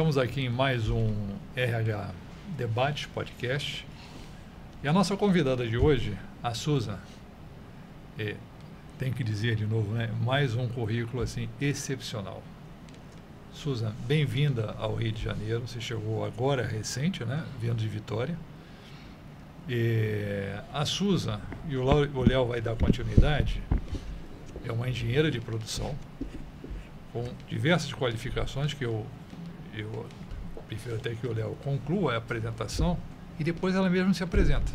estamos aqui em mais um RH Debate Podcast. E a nossa convidada de hoje, a Susan, tem que dizer de novo, né? Mais um currículo assim excepcional. Susan, bem-vinda ao Rio de Janeiro. Você chegou agora, recente, né? Vindo de Vitória. E a Susan, e o Léo vai dar continuidade, é uma engenheira de produção com diversas qualificações que eu prefiro até que o Léo conclua a apresentação e depois ela mesma se apresenta.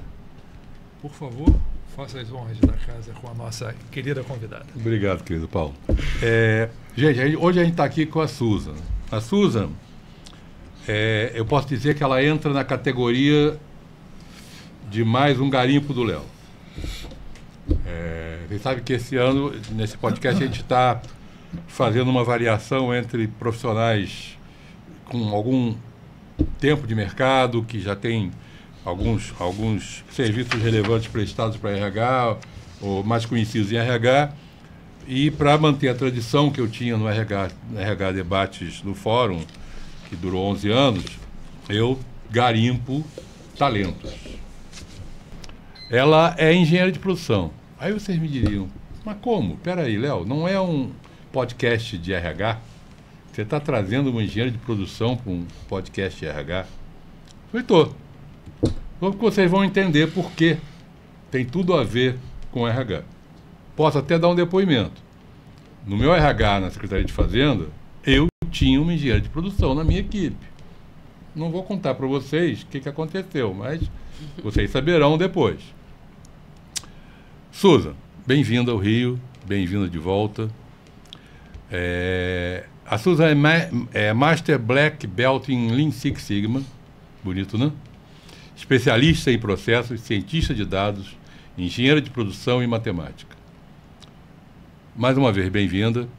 Por favor, faça as honras da casa com a nossa querida convidada. Obrigado, querido Paulo. Gente, hoje a gente está aqui com a Susan. A Susan, eu posso dizer que ela entra na categoria de mais um garimpo do Léo. Você sabe que esse ano, nesse podcast, a gente está fazendo uma variação entre profissionais com algum tempo de mercado, que já tem alguns serviços relevantes prestados para RH, ou mais conhecidos em RH, e para manter a tradição que eu tinha no RH Debates no Fórum, que durou 11 anos, eu garimpo talentos. Ela é engenheira de produção. Aí vocês me diriam, mas como? Peraí, Léo, não é um podcast de RH? Você está trazendo uma engenheira de produção para um podcast de RH? Eu estou. Porque vocês vão entender por quê. Tem tudo a ver com RH. Posso até dar um depoimento. No meu RH, na Secretaria de Fazenda, eu tinha uma engenheira de produção na minha equipe. Não vou contar para vocês o que aconteceu, mas vocês saberão depois. Susan, bem-vinda ao Rio, bem-vinda de volta. A Susan é Master Black Belt em Lean Six Sigma, bonito, né? Especialista em processos, cientista de dados, engenheira de produção e matemática. Mais uma vez, bem-vinda.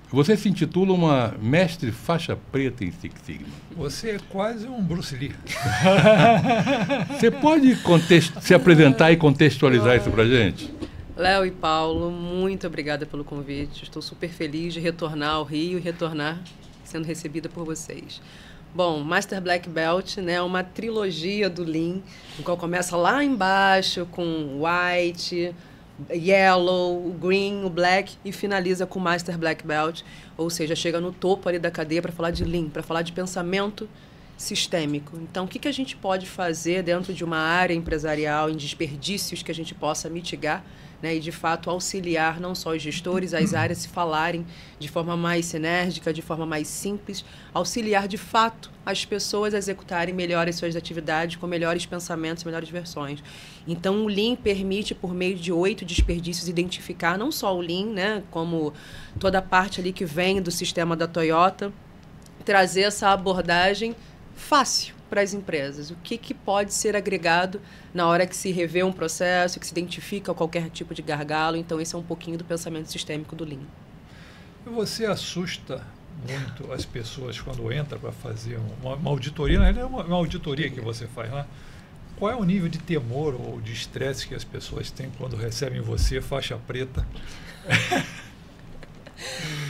Você se intitula uma mestre faixa preta em Six Sigma. Você é quase um Bruce Lee. Você pode se apresentar e contextualizar isso para a gente? Léo e Paulo, muito obrigada pelo convite. Estou super feliz de retornar ao Rio e retornar sendo recebida por vocês. Bom, Master Black Belt, né, uma trilogia do Lean, no qual começa lá embaixo com White, Yellow, o Green, o Black e finaliza com Master Black Belt, ou seja, chega no topo ali da cadeia para falar de Lean, para falar de pensamento sistêmico. Então, o que a gente pode fazer dentro de uma área empresarial em desperdícios que a gente possa mitigar, né, e, de fato, auxiliar não só os gestores, as áreas se falarem de forma mais sinérgica, de forma mais simples, auxiliar, de fato, as pessoas a executarem melhor as suas atividades com melhores pensamentos, melhores versões. Então, o Lean permite, por meio de 8 desperdícios, identificar não só o Lean, né, como toda a parte ali que vem do sistema da Toyota, trazer essa abordagem fácil para as empresas. O que pode ser agregado na hora que se revê um processo, que se identifica qualquer tipo de gargalo. Então, esse é um pouquinho do pensamento sistêmico do Lean. Você assusta muito as pessoas quando entra para fazer uma auditoria, na realidade é uma auditoria que você faz, né? Qual é o nível de temor ou de estresse que as pessoas têm quando recebem você, faixa preta?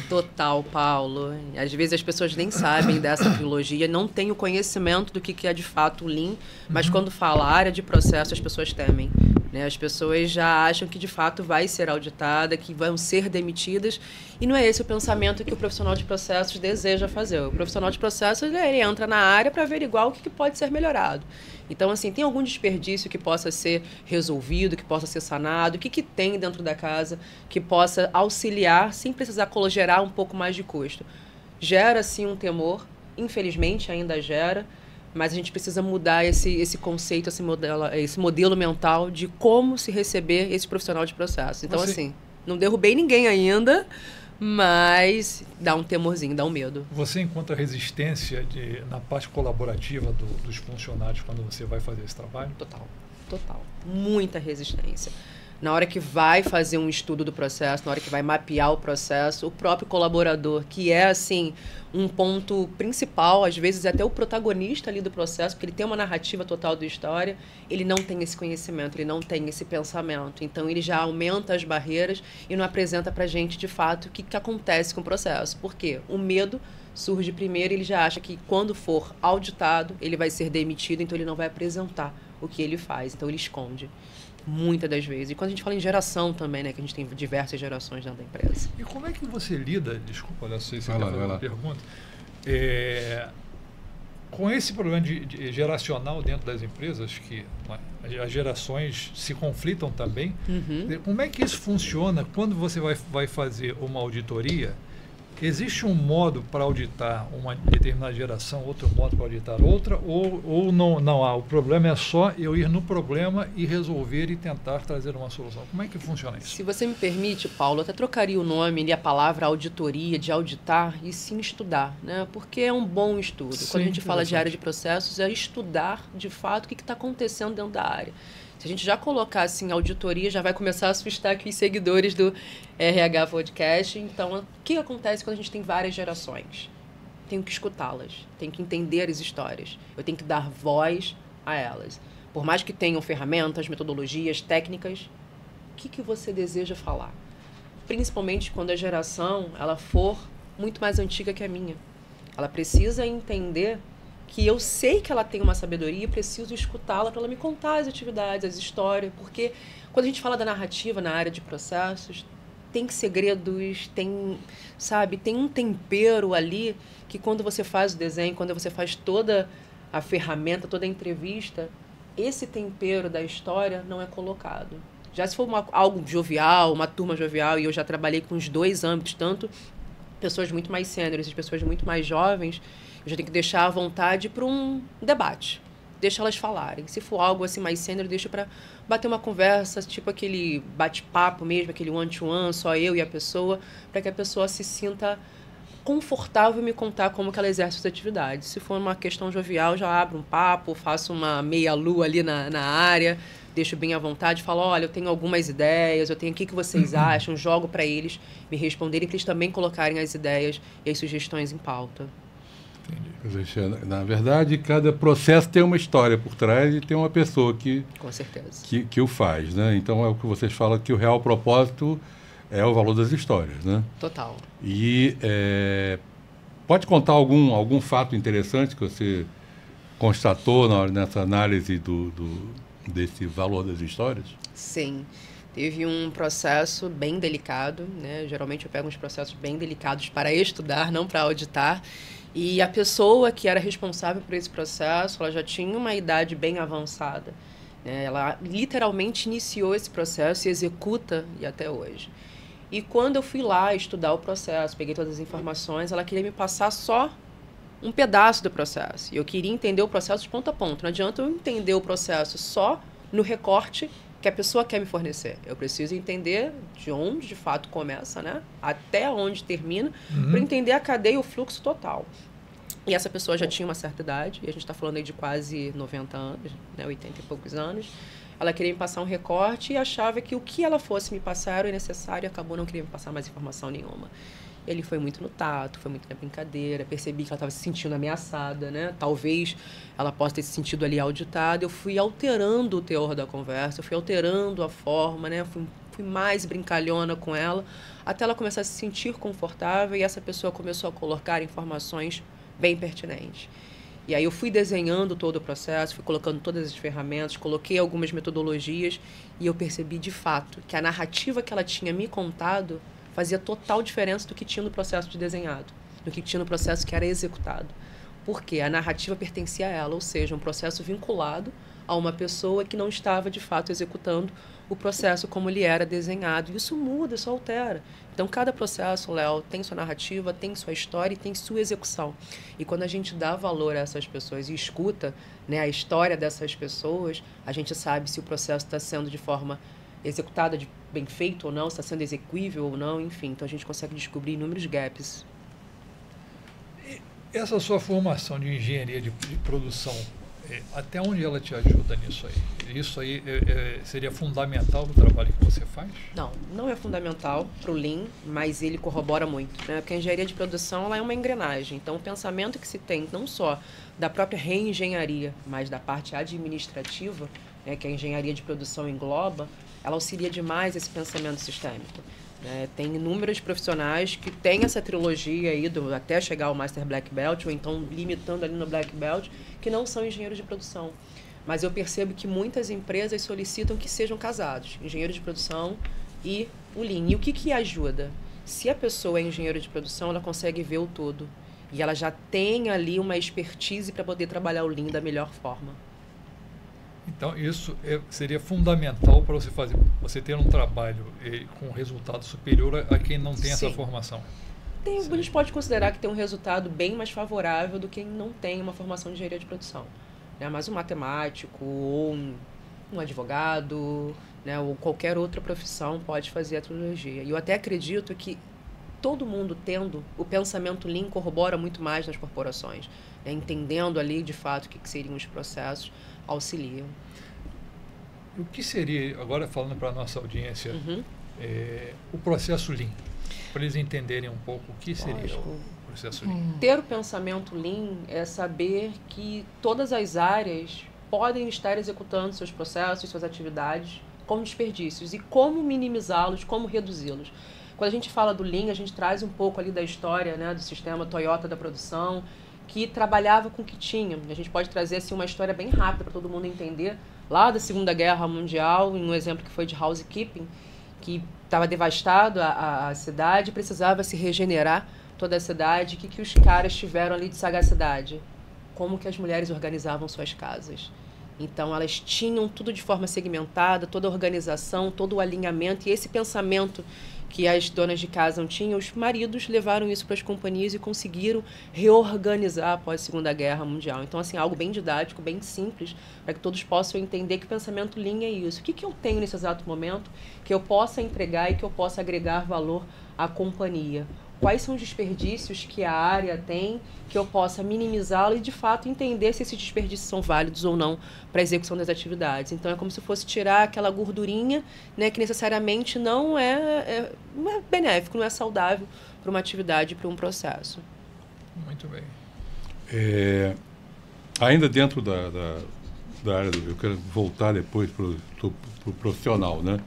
Total, Paulo. Às vezes as pessoas nem sabem dessa trilogia, não têm o conhecimento do que é de fato o Lean, mas quando fala área de processo, as pessoas temem, né? As pessoas já acham que de fato vai ser auditada, que vão ser demitidas, e não é esse o pensamento que o profissional de processos deseja fazer. O profissional de processos, ele entra na área para averiguar o que pode ser melhorado. Então, assim, tem algum desperdício que possa ser resolvido, que possa ser sanado? O que tem dentro da casa que possa auxiliar, sem precisar gerar um pouco mais de custo? Gera, sim, um temor. Infelizmente, ainda gera. Mas a gente precisa mudar esse conceito, esse modelo mental de como se receber esse profissional de processo. Então, assim, não derrubei ninguém ainda, mas dá um temorzinho, dá um medo. Você encontra resistência na parte colaborativa dos funcionários quando você vai fazer esse trabalho? Total. Muita resistência. Na hora que vai fazer um estudo do processo, na hora que vai mapear o processo, o próprio colaborador, que é, assim, um ponto principal, às vezes até o protagonista ali do processo, porque ele tem uma narrativa total da história, ele não tem esse conhecimento, ele não tem esse pensamento. Então, ele já aumenta as barreiras e não apresenta pra gente, de fato, o que acontece com o processo. Por quê? O medo surge primeiro, ele já acha que quando for auditado, ele vai ser demitido, então ele não vai apresentar o que ele faz, então ele esconde. Muitas das vezes. E quando a gente fala em geração também, né, que a gente tem diversas gerações dentro da empresa. E como é que você lida, desculpa, olha só, você vai lá. Pergunta, com esse problema de geracional dentro das empresas, que as gerações se conflitam também, como é que isso funciona quando você vai fazer uma auditoria? Existe um modo para auditar uma determinada geração, outro modo para auditar outra, ou não há? O problema é só eu ir no problema e resolver e tentar trazer uma solução. Como é que funciona isso? Se você me permite, Paulo, eu até trocaria o nome e a palavra auditoria, de auditar, e sim estudar, né? Porque é um bom estudo. Sim, quando a gente fala de área de processos, é estudar, de fato, o que está acontecendo dentro da área. Se a gente já colocar assim, auditoria, já vai começar a assustar aqui os seguidores do RH Podcast. Então, o que acontece quando a gente tem várias gerações? Tenho que escutá-las, tenho que entender as histórias, eu tenho que dar voz a elas. Por mais que tenham ferramentas, metodologias, técnicas, o que você deseja falar? Principalmente quando a geração ela for muito mais antiga que a minha. Ela precisa entender que eu sei que ela tem uma sabedoria e preciso escutá-la para ela me contar as atividades, as histórias, porque quando a gente fala da narrativa na área de processos, tem segredos, tem um tempero ali que quando você faz o desenho, quando você faz toda a ferramenta, toda a entrevista, esse tempero da história não é colocado. Já se for algo jovial, uma turma jovial, e eu já trabalhei com os dois âmbitos, tanto pessoas muito mais sêniores e pessoas muito mais jovens, eu já tenho que deixar à vontade para um debate. Deixa elas falarem. Se for algo assim mais sênior, deixa para bater uma conversa, tipo aquele bate-papo mesmo, aquele one-to-one, só eu e a pessoa, para que a pessoa se sinta confortável em me contar como que ela exerce as atividades. Se for uma questão jovial, já abro um papo, faço uma meia-lua ali na área, deixo bem à vontade, falo, olha, eu tenho algumas ideias, eu tenho o que vocês acham, jogo para eles me responderem, para eles também colocarem as ideias e as sugestões em pauta. Entendi. Na verdade, cada processo tem uma história por trás e tem uma pessoa com certeza. que o faz, né? Então, é o que vocês falam que o real propósito é o valor das histórias, né? Total. E pode contar algum fato interessante que você constatou nessa análise desse valor das histórias? Sim. Teve um processo bem delicado, né? Geralmente eu pego uns processos bem delicados para estudar, não para auditar. E a pessoa que era responsável por esse processo, ela já tinha uma idade bem avançada, né? Ela literalmente iniciou esse processo e executa e até hoje. E quando eu fui lá estudar o processo, peguei todas as informações, ela queria me passar só um pedaço do processo. E eu queria entender o processo de ponta a ponta. Não adianta eu entender o processo só no recorte que a pessoa quer me fornecer. Eu preciso entender de onde de fato começa, né? Até onde termina, para entender a cadeia e o fluxo total. E essa pessoa já tinha uma certa idade, e a gente está falando aí de quase 90 anos, né? 80 e poucos anos. Ela queria me passar um recorte e achava que o que ela fosse me passar era necessário e acabou não querendo me passar mais informação nenhuma. Ele foi muito no tato, foi muito na brincadeira, percebi que ela estava se sentindo ameaçada, né? Talvez ela possa ter se sentido ali auditada. Eu fui alterando o teor da conversa, eu fui alterando a forma, né? Fui mais brincalhona com ela, até ela começar a se sentir confortável e essa pessoa começou a colocar informações bem pertinentes. E aí eu fui desenhando todo o processo, fui colocando todas as ferramentas, coloquei algumas metodologias e eu percebi de fato que a narrativa que ela tinha me contado fazia total diferença do que tinha no processo de desenhado, do que tinha no processo que era executado. Porque a narrativa pertencia a ela, ou seja, um processo vinculado a uma pessoa que não estava, de fato, executando o processo como ele era desenhado. E isso muda, isso altera. Então, cada processo, Léo, tem sua narrativa, tem sua história e tem sua execução. E quando a gente dá valor a essas pessoas e escuta, né, a história dessas pessoas, a gente sabe se o processo está sendo de forma executada bem feito ou não, está sendo execuível ou não, enfim. Então, a gente consegue descobrir inúmeros gaps. E essa sua formação de engenharia de produção, até onde ela te ajuda nisso aí? Isso aí seria fundamental no trabalho que você faz? Não é fundamental para o Lean, mas ele corrobora muito, né? Porque a engenharia de produção ela é uma engrenagem. Então, o pensamento que se tem, não só da própria reengenharia, mas da parte administrativa, né, que a engenharia de produção engloba, ela auxilia demais esse pensamento sistêmico. né? Tem inúmeros profissionais que têm essa trilogia aí, até chegar ao Master Black Belt, ou então limitando ali no Black Belt, que não são engenheiros de produção. Mas eu percebo que muitas empresas solicitam que sejam casados, engenheiro de produção e o Lean. E o que ajuda? Se a pessoa é engenheiro de produção, ela consegue ver o todo. E ela já tem ali uma expertise para poder trabalhar o Lean da melhor forma. Então, isso seria fundamental para você ter um trabalho com resultado superior a quem não tem essa formação. A gente pode considerar que tem um resultado bem mais favorável do que quem não tem uma formação de engenharia de produção. Né? Mas um matemático ou um advogado, né? Ou qualquer outra profissão pode fazer a trilogia. E eu até acredito que todo mundo tendo o pensamento Lean corrobora muito mais nas corporações, né? Entendendo ali de fato o que seriam os processos, auxiliam. O que seria, agora falando para a nossa audiência, o processo Lean? Para eles entenderem um pouco o que seria o processo Lean. Ter o pensamento Lean é saber que todas as áreas podem estar executando seus processos, suas atividades com desperdícios e como minimizá-los, como reduzi-los. Quando a gente fala do Lean, a gente traz um pouco ali da história, né, do sistema Toyota da produção, que trabalhava com o que tinha. A gente pode trazer assim, uma história bem rápida para todo mundo entender. Lá da Segunda Guerra Mundial, em um exemplo que foi de housekeeping, que estava devastado a cidade, precisava se regenerar toda a cidade. O que os caras tiveram ali de sagacidade? Como que as mulheres organizavam suas casas. Então, elas tinham tudo de forma segmentada, toda a organização, todo o alinhamento. E esse pensamento que as donas de casa não tinham, os maridos levaram isso para as companhias e conseguiram reorganizar após a Segunda Guerra Mundial. Então, assim, algo bem didático, bem simples, para que todos possam entender que o pensamento Lean é isso. O que eu tenho nesse exato momento que eu possa entregar e que eu possa agregar valor à companhia? Quais são os desperdícios que a área tem, que eu possa minimizá-lo e, de fato, entender se esses desperdícios são válidos ou não para a execução das atividades. Então, é como se fosse tirar aquela gordurinha, né, que necessariamente não é benéfico, não é saudável para uma atividade, para um processo. Muito bem. Ainda dentro da área eu quero voltar depois para o profissional, né?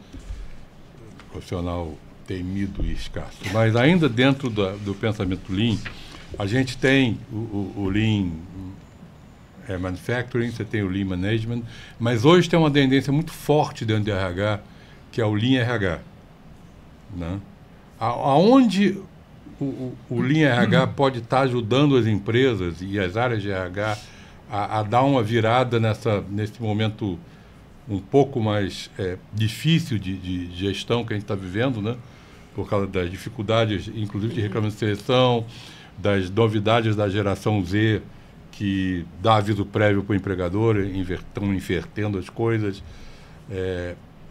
Profissional temido e escasso. Mas ainda dentro do pensamento Lean, a gente tem o Lean Manufacturing, você tem o Lean Management, mas hoje tem uma tendência muito forte dentro de RH, que é o Lean RH. Né? Aonde o Lean RH pode estar ajudando as empresas e as áreas de RH a dar uma virada nesse momento um pouco mais difícil de gestão que a gente está vivendo, né? Por causa das dificuldades, inclusive de reclamação de seleção, das novidades da geração Z, que dá aviso prévio para o empregador, estão invertendo as coisas.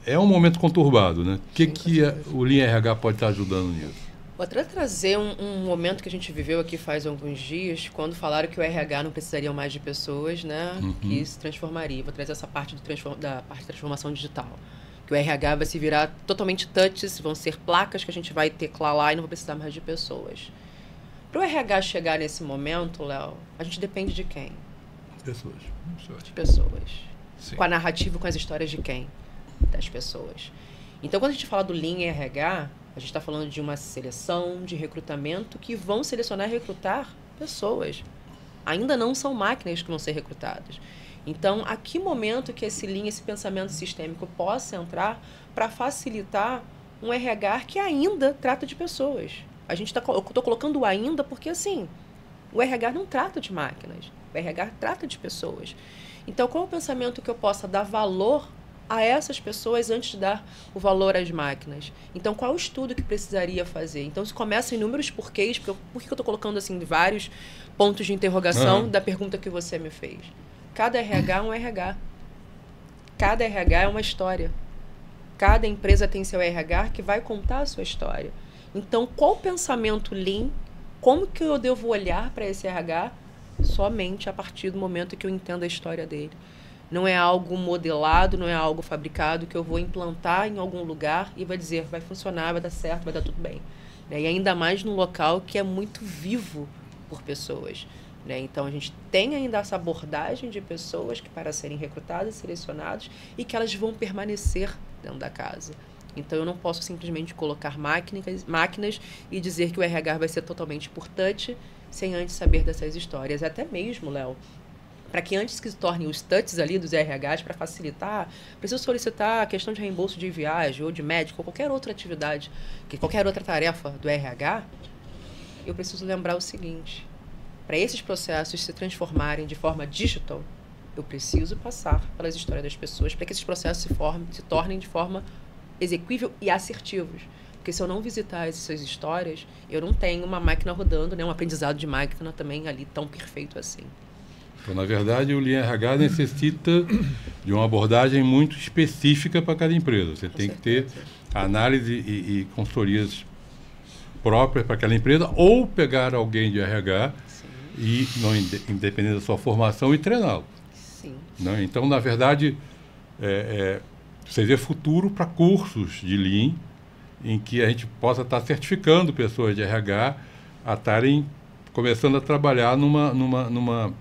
É um momento conturbado, né? O que o Lean RH pode estar ajudando nisso? Vou até trazer um momento que a gente viveu aqui faz alguns dias, quando falaram que o RH não precisaria mais de pessoas, né? Que se transformaria. Vou trazer essa parte da parte de transformação digital. Que o RH vai se virar totalmente touches, vão ser placas que a gente vai teclar lá e não vai precisar mais de pessoas. Para o RH chegar nesse momento, Léo, a gente depende de quem? Pessoas. De pessoas. Sim. Com a narrativa, com as histórias de quem? Das pessoas. Então, quando a gente fala do Lean RH, a gente está falando de uma seleção, de recrutamento, que vão selecionar e recrutar pessoas. Ainda não são máquinas que vão ser recrutadas. Então, a que momento que esse Lean, esse pensamento sistêmico possa entrar para facilitar um RH que ainda trata de pessoas? Eu estou colocando o ainda porque, assim, o RH não trata de máquinas. O RH trata de pessoas. Então, qual é o pensamento que eu possa dar valor a essas pessoas antes de dar o valor às máquinas? Então, qual é o estudo que precisaria fazer? Então, isso começa em inúmeros porquês. Por que eu estou colocando assim, vários pontos de interrogação da pergunta que você me fez? Cada RH é um RH. Cada RH é uma história. Cada empresa tem seu RH que vai contar a sua história. Então, qual o pensamento Lean? Como que eu devo olhar para esse RH? Somente a partir do momento que eu entendo a história dele. Não é algo modelado, não é algo fabricado que eu vou implantar em algum lugar e vai dizer, vai funcionar, vai dar certo, vai dar tudo bem. E ainda mais num local que é muito vivo por pessoas. Então, a gente tem ainda essa abordagem de pessoas que para serem recrutadas, selecionadas, e que elas vão permanecer dentro da casa. Então, eu não posso simplesmente colocar máquinas e dizer que o RH vai ser totalmente por touch, sem antes saber dessas histórias. Até mesmo, Léo, para que antes que se tornem os touches ali dos RHs, para facilitar, preciso solicitar a questão de reembolso de viagem ou de médico ou qualquer outra atividade, qualquer outra tarefa do RH, eu preciso lembrar o seguinte: para esses processos se transformarem de forma digital, eu preciso passar pelas histórias das pessoas para que esses processos se tornem de forma exequível e assertivos. Porque se eu não visitar essas histórias, eu não tenho uma máquina rodando, né, um aprendizado de máquina também ali tão perfeito assim. Então, na verdade, o Lean RH necessita de uma abordagem muito específica para cada empresa. Você tem que ter análise e consultorias próprias para aquela empresa, ou pegar alguém de RH e, não, independente da sua formação, e treiná-lo. Sim. Não? Então, na verdade, você vê futuro para cursos de Lean, em que a gente possa estar certificando pessoas de RH a estarem começando a trabalhar numa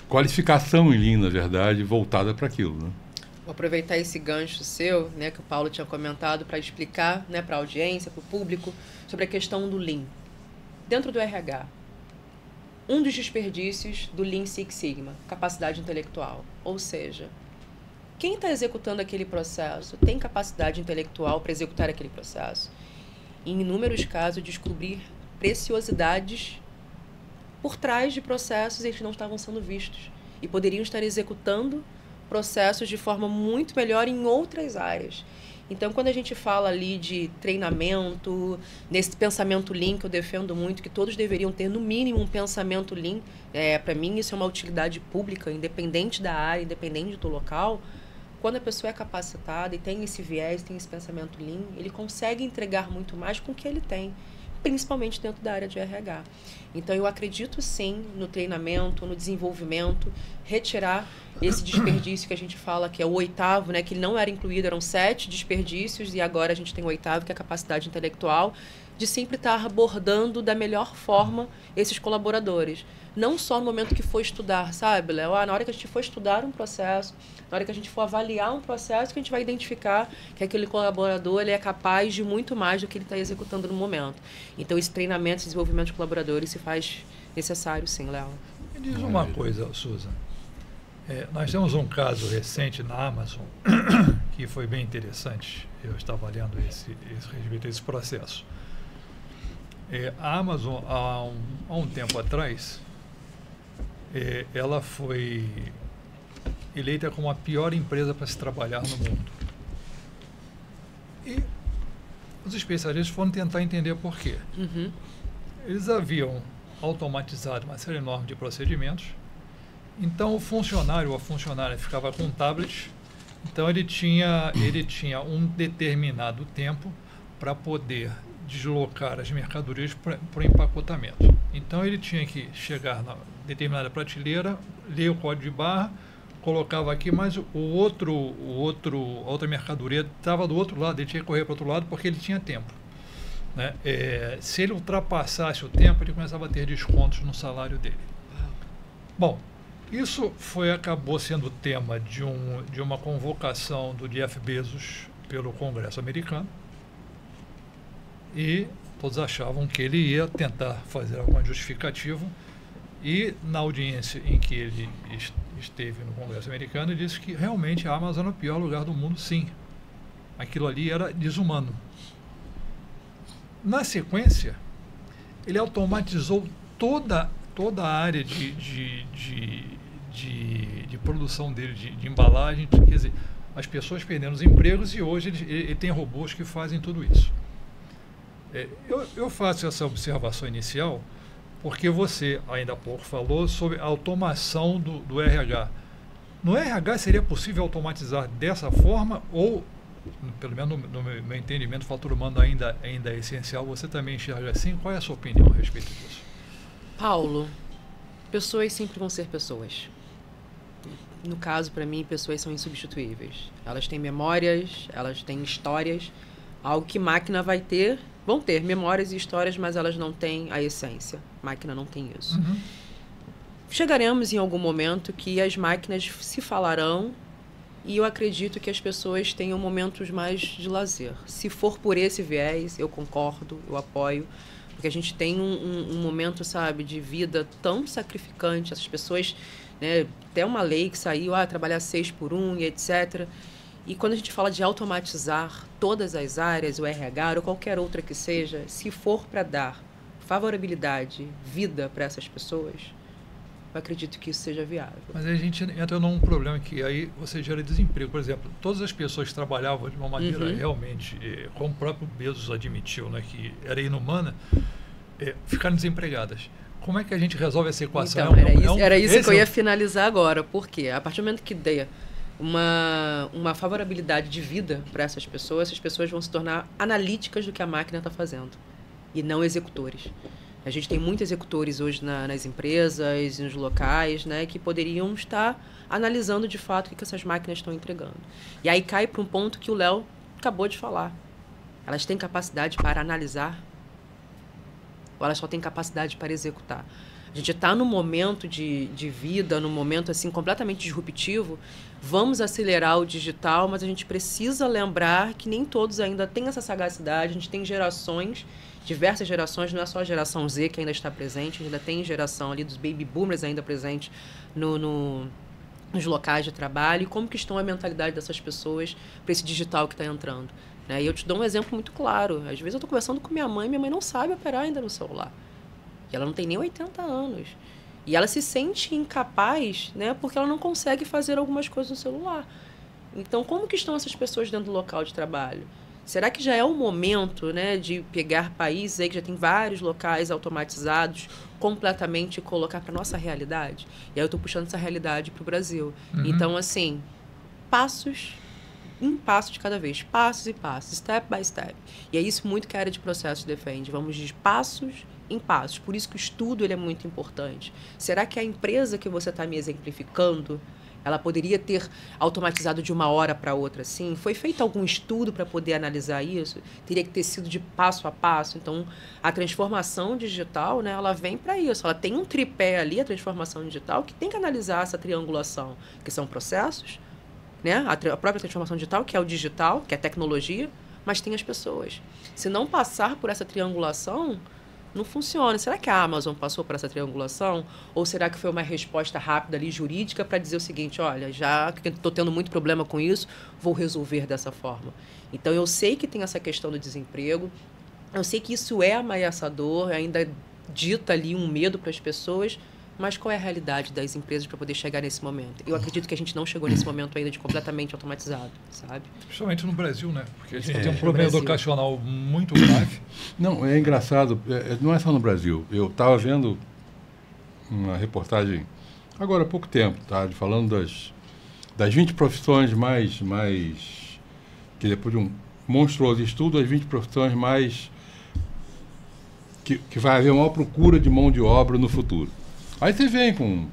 qualificação em Lean, na verdade, voltada para aquilo, né? Vou aproveitar esse gancho seu, né, que o Paulo tinha comentado, para explicar, né, para a audiência, para o público, sobre a questão do Lean. Dentro do RH, um dos desperdícios do Lean Six Sigma, capacidade intelectual. Ou seja, quem está executando aquele processo tem capacidade intelectual para executar aquele processo. Em inúmeros casos, descobrir preciosidades por trás de processos e eles não estavam sendo vistos. E poderiam estar executando processos de forma muito melhor em outras áreas. Então, quando a gente fala ali de treinamento, nesse pensamento Lean, que eu defendo muito, que todos deveriam ter, no mínimo, um pensamento Lean, para mim isso é uma utilidade pública, independente da área, independente do local. Quando a pessoa é capacitada e tem esse viés, tem esse pensamento Lean, ele consegue entregar muito mais com o que ele tem, principalmente dentro da área de RH. Então, eu acredito sim no treinamento, no desenvolvimento, retirar esse desperdício que a gente fala que é o 8º, né, que não era incluído, eram 7 desperdícios e agora a gente tem o 8º, que é a capacidade intelectual, de sempre estar abordando da melhor forma esses colaboradores. Não só no momento que for estudar, sabe, Léo? Na hora que a gente for estudar um processo, na hora que a gente for avaliar um processo, que a gente vai identificar que aquele colaborador ele é capaz de muito mais do que ele está executando no momento. Então, esse treinamento, esse desenvolvimento de colaboradores se faz necessário, sim, Léo. Me diz uma coisa, Susan. Nós temos um caso recente na Amazon que foi bem interessante. Eu estava lendo respeito a esse processo. A Amazon, há um tempo atrás, ela foi eleita como a pior empresa para se trabalhar no mundo. E os especialistas foram tentar entender por quê. Uhum. Eles haviam automatizado uma série enorme de procedimentos. Então, o funcionário ou a funcionária ficava com um tablet. Então, ele tinha um determinado tempo para poder deslocar as mercadorias para o empacotamento. Então, ele tinha que chegar na determinada prateleira, ler o código de barra, colocava aqui, mas a outra mercadoria estava do outro lado, ele tinha que correr para o outro lado porque ele tinha tempo, né? Se ele ultrapassasse o tempo, ele começava a ter descontos no salário dele. Bom, isso acabou sendo tema de uma convocação do Jeff Bezos pelo Congresso americano, e todos achavam que ele ia tentar fazer alguma justificativa, e na audiência em que ele esteve no Congresso americano, ele disse que realmente a Amazon é o pior lugar do mundo, sim. Aquilo ali era desumano. Na sequência, ele automatizou toda a área de produção dele, de embalagem, quer dizer, as pessoas perdendo os empregos, e hoje ele tem robôs que fazem tudo isso. Eu faço essa observação inicial porque você, ainda há pouco, falou sobre a automação do RH. No RH seria possível automatizar dessa forma, ou, pelo menos no meu entendimento, o fator humano ainda é essencial? Você também enxerga assim? Qual é a sua opinião a respeito disso? Paulo, pessoas sempre vão ser pessoas. No caso, para mim, pessoas são insubstituíveis. Elas têm memórias, elas têm histórias, algo que máquina vão ter memórias e histórias, mas elas não têm a essência. Máquina não tem isso. Chegaremos em algum momento que as máquinas se falarão e eu acredito que as pessoas tenham momentos mais de lazer. Se for por esse viés, eu concordo, eu apoio, porque a gente tem um momento, sabe, de vida tão sacrificante. Essas pessoas, né, até uma lei que saiu, trabalhar 6x1 e etc. E quando a gente fala de automatizar todas as áreas, o RH ou qualquer outra que seja, se for para dar favorabilidade, vida para essas pessoas, eu acredito que isso seja viável. Mas aí a gente entra num problema que aí você gera desemprego. Por exemplo, todas as pessoas que trabalhavam de uma maneira realmente, como o próprio Bezos admitiu, né, que era inumana, ficaram desempregadas. Como é que a gente resolve essa equação? Então, era isso que eu ia finalizar agora. Por quê? A partir do momento que dê uma favorabilidade de vida para essas pessoas vão se tornar analíticas do que a máquina está fazendo e não executores. A gente tem muitos executores hoje nas empresas, nos locais, né, que poderiam estar analisando de fato o que essas máquinas estão entregando. E aí cai para um ponto que o Léo acabou de falar. Elas têm capacidade para analisar ou elas só têm capacidade para executar? A gente está num momento de vida, num momento assim completamente disruptivo. Vamos acelerar o digital, mas a gente precisa lembrar que nem todos ainda têm essa sagacidade. A gente tem gerações, diversas gerações, não é só a geração Z que ainda está presente, ainda tem geração ali dos baby boomers ainda presente nos locais de trabalho. E como que estão a mentalidade dessas pessoas para esse digital que está entrando? Né? E eu te dou um exemplo muito claro. Às vezes eu estou conversando com minha mãe não sabe operar ainda no celular. E ela não tem nem 80 anos. E ela se sente incapaz, né, porque ela não consegue fazer algumas coisas no celular. Então, como que estão essas pessoas dentro do local de trabalho? Será que já é o momento, né, de pegar países aí que já tem vários locais automatizados completamente e colocar para a nossa realidade? E aí eu estou puxando essa realidade para o Brasil. Então, assim, um passo de cada vez, passos e passos, step by step. E é isso muito que a área de processos defende. Vamos de passos em passos. Por isso que o estudo ele é muito importante. Será que a empresa que você está me exemplificando, ela poderia ter automatizado de uma hora para outra assim? Foi feito algum estudo para poder analisar isso? Teria que ter sido de passo a passo. Então, a transformação digital, né, ela vem para isso. Ela tem um tripé ali, a transformação digital, que tem que analisar essa triangulação, que são processos, né, a própria transformação digital, que é o digital, que é a tecnologia, mas tem as pessoas. Se não passar por essa triangulação, não funciona. Será que a Amazon passou por essa triangulação? Ou será que foi uma resposta rápida ali, jurídica, para dizer o seguinte, olha, já que estou tendo muito problema com isso, vou resolver dessa forma. Então, eu sei que tem essa questão do desemprego, eu sei que isso é ameaçador, ainda dita ali um medo para as pessoas, mas qual é a realidade das empresas para poder chegar nesse momento? Eu acredito que a gente não chegou nesse momento ainda de completamente automatizado, sabe? Principalmente no Brasil, né? Porque a gente tem um problema educacional muito grave. Não, é engraçado, não é só no Brasil. Eu estava vendo uma reportagem, agora há pouco tempo, tá, falando das 20 profissões mais... que depois de um monstruoso estudo, as 20 profissões mais... que vai haver uma maior procura de mão de obra no futuro. Aí você vem com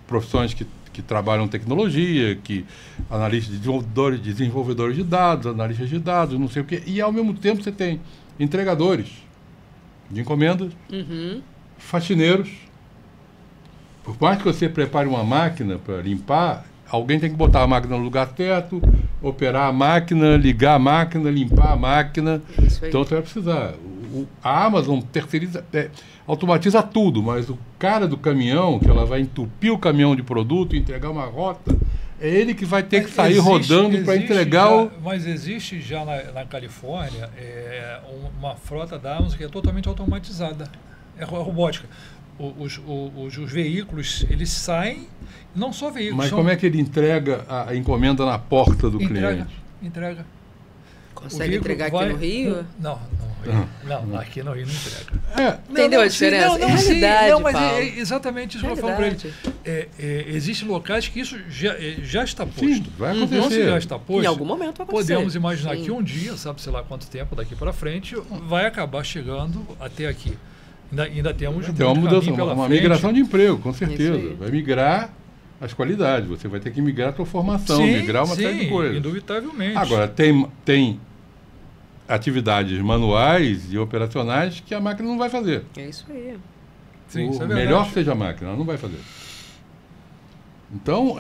profissões que trabalham tecnologia, que analistas, desenvolvedores de dados, analistas de dados, não sei o quê, e ao mesmo tempo você tem entregadores de encomendas, faxineiros. Por mais que você prepare uma máquina para limpar, alguém tem que botar a máquina no lugar certo, operar a máquina, ligar a máquina, limpar a máquina. Então você vai precisar. A Amazon terceiriza, automatiza tudo, mas o cara do caminhão, que ela vai entupir o caminhão de produto, entregar uma rota, é ele que vai ter que sair rodando para entregar Mas existe já na Califórnia uma frota da Amazon que é totalmente automatizada. É robótica. Os veículos, eles saem, não só veículos... Mas como é que ele entrega a encomenda na porta do cliente? Entrega. Consegue entregar aqui no Rio? Não, aqui no Rio não entrega. Entendeu a diferença? É realidade, mas é exatamente isso que eu falo para ele. Existem locais que isso já está posto. Sim, vai acontecer. Então, se já está posto, em algum momento vai acontecer. Podemos imaginar que um dia, sabe, sei lá quanto tempo daqui para frente, vai acabar chegando até aqui. Ainda temos uma mudança, uma migração de emprego, com certeza. Vai migrar as qualidades. Você vai ter que migrar a sua formação, migrar uma série de coisas. Indubitavelmente. Agora, tem atividades manuais e operacionais que a máquina não vai fazer. É isso aí. Sim, isso é melhor que seja a máquina, ela não vai fazer. Então,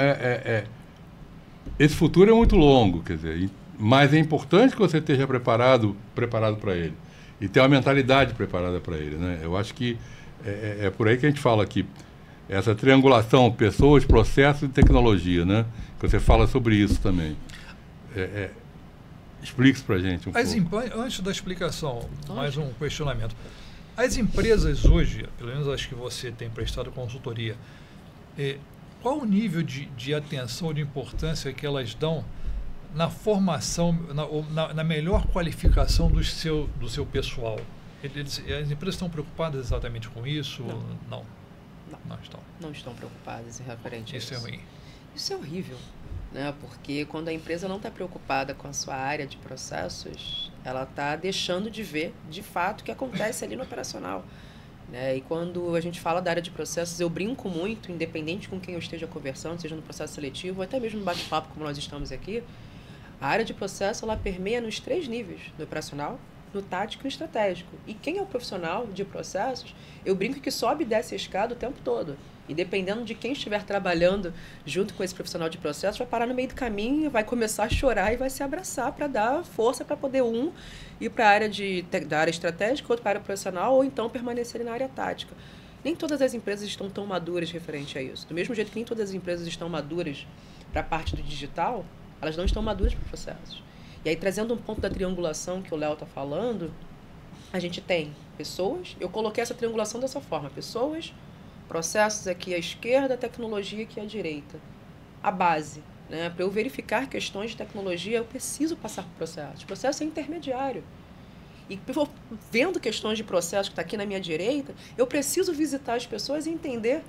esse futuro é muito longo, quer dizer, mas é importante que você esteja preparado para ele e ter uma mentalidade preparada para ele, né? Eu acho que é por aí que a gente fala aqui, essa triangulação, pessoas, processos e tecnologia, né? Que você fala sobre isso também. Explique isso para a gente um pouco. Antes da explicação, mais um questionamento. As empresas hoje, pelo menos as que você tem prestado consultoria, qual o nível de atenção, de importância que elas dão na formação, na melhor qualificação do seu pessoal? As empresas estão preocupadas exatamente com isso? Não. Não estão. Não estão preocupadas em referente a isso. Isso é ruim. Isso é horrível, né? Porque quando a empresa não está preocupada com a sua área de processos, ela está deixando de ver, de fato, o que acontece ali no operacional. Né? E quando a gente fala da área de processos, eu brinco muito, independente com quem eu esteja conversando, seja no processo seletivo ou até mesmo no bate-papo, como nós estamos aqui, a área de processo ela permeia nos 3 níveis, no operacional, no tático e no estratégico. E quem é o profissional de processos, eu brinco que sobe e desce a escada o tempo todo. E dependendo de quem estiver trabalhando junto com esse profissional de processos, vai parar no meio do caminho, vai começar a chorar e vai se abraçar para dar força para poder ir para a área da área estratégica, outro para a área profissional, ou então permanecer na área tática. Nem todas as empresas estão tão maduras referente a isso. Do mesmo jeito que nem todas as empresas estão maduras para a parte do digital, elas não estão maduras para processos. E aí, trazendo um ponto da triangulação que o Léo está falando, a gente tem pessoas, eu coloquei essa triangulação dessa forma, pessoas, processos aqui à esquerda, tecnologia aqui à direita. A base, né? Para eu verificar questões de tecnologia, eu preciso passar por processos. O processo é intermediário. E vendo questões de processo que está aqui na minha direita, eu preciso visitar as pessoas e entender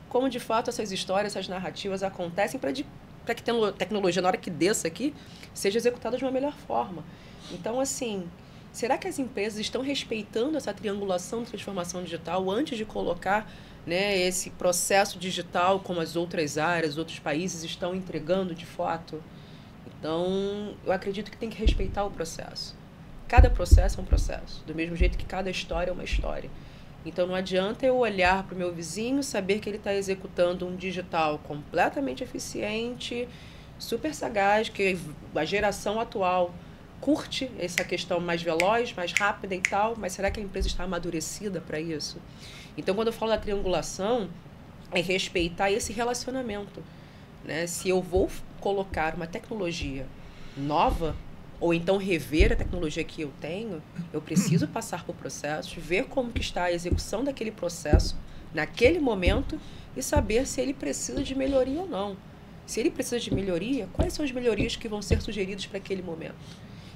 como, de fato, essas histórias, essas narrativas acontecem para que a tecnologia, na hora que desça aqui, seja executada de uma melhor forma. Então, assim, será que as empresas estão respeitando essa triangulação de transformação digital antes de colocar, né, esse processo digital como as outras áreas, outros países estão entregando de fato? Então, eu acredito que tem que respeitar o processo. Cada processo é um processo, do mesmo jeito que cada história é uma história. Então, não adianta eu olhar para o meu vizinho, saber que ele está executando um digital completamente eficiente, super sagaz, que a geração atual curte essa questão mais veloz, mais rápida e tal, mas será que a empresa está amadurecida para isso? Então, quando eu falo da triangulação, é respeitar esse relacionamento, né? Se eu vou colocar uma tecnologia nova, ou então rever a tecnologia que eu tenho, eu preciso passar por processos, ver como que está a execução daquele processo naquele momento e saber se ele precisa de melhoria ou não. Se ele precisa de melhoria, quais são as melhorias que vão ser sugeridas para aquele momento?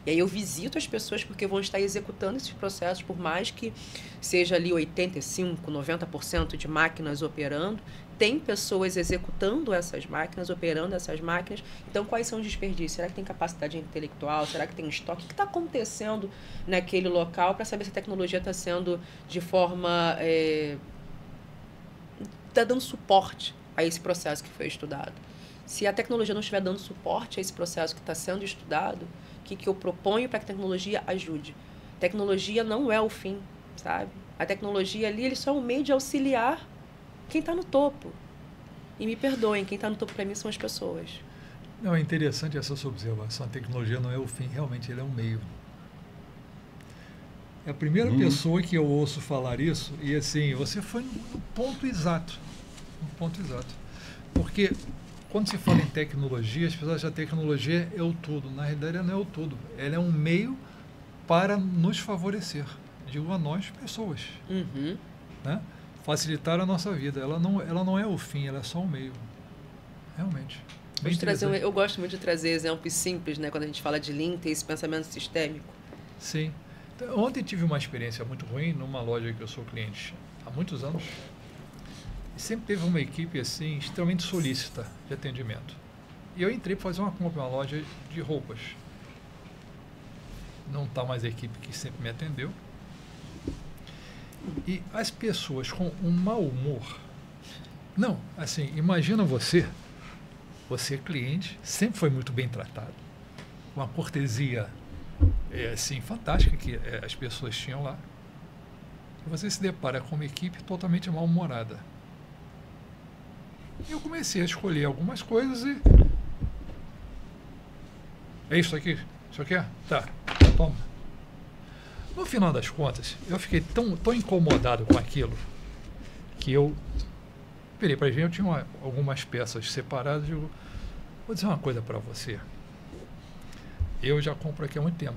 E aí eu visito as pessoas porque vão estar executando esses processos, por mais que seja ali 85%, 90% de máquinas operando, tem pessoas executando essas máquinas, operando essas máquinas. Então, quais são os desperdícios? Será que tem capacidade intelectual? Será que tem estoque? O que está acontecendo naquele local para saber se a tecnologia está sendo de forma... está dando suporte a esse processo que foi estudado. Se a tecnologia não estiver dando suporte a esse processo que está sendo estudado, o que eu proponho para que a tecnologia ajude? Tecnologia não é o fim, sabe? A tecnologia ali, ele só é um meio de auxiliar quem está no topo. E me perdoem, quem está no topo para mim são as pessoas. Não, é interessante essa sua observação. A tecnologia não é o fim, realmente ele é um meio. É a primeira pessoa que eu ouço falar isso, e assim, você foi no ponto exato. No ponto exato. Porque quando se fala em tecnologia, as pessoas acham que a tecnologia é o tudo. Na realidade, ela não é o tudo. Ela é um meio para nos favorecer. Digo a nós, pessoas. Né? Facilitar a nossa vida. Ela não é o fim, ela é só um meio. Realmente. Eu gosto muito de trazer exemplos simples, né? Quando a gente fala de Lean, tem esse pensamento sistêmico. Sim. Então, ontem tive uma experiência muito ruim numa loja que eu sou cliente há muitos anos. E sempre teve uma equipe assim, extremamente solícita de atendimento. E eu entrei para fazer uma compra em uma loja de roupas. Não está mais a equipe que sempre me atendeu. E as pessoas com um mau humor... Não, assim, imagina você cliente, sempre foi muito bem tratado. Uma cortesia assim, fantástica que as pessoas tinham lá. E você se depara com uma equipe totalmente mal-humorada. Eu comecei a escolher algumas coisas e É isso aqui? Isso aqui? Tá, toma. No final das contas, eu fiquei tão incomodado com aquilo que eu virei para ele. Eu tinha algumas peças separadas e digo, vou dizer uma coisa para você. Eu já compro aqui há muito tempo.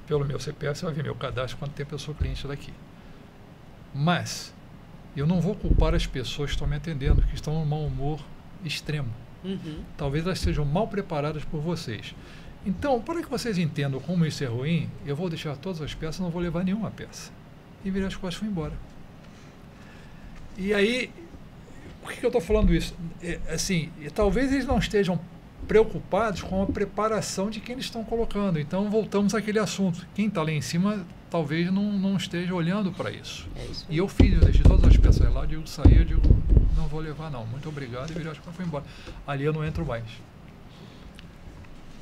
Pelo meu CPF, você vai ver meu cadastro quanto tempo eu sou cliente daqui. Mas eu não vou culpar as pessoas que estão me atendendo, que estão num mau humor extremo. Talvez elas sejam mal preparadas por vocês. Então, para que vocês entendam como isso é ruim, eu vou deixar todas as peças, não vou levar nenhuma peça. E virei as costas e fui embora. E aí, por que eu estou falando isso? Assim, talvez eles não estejam preocupados com a preparação de quem eles estão colocando. Então, voltamos àquele assunto. Quem está lá em cima, talvez não esteja olhando para isso. E eu deixei todas as peças lá, saí, eu digo, não vou levar não, muito obrigado, e virei as costas e fui embora. Ali eu não entro mais.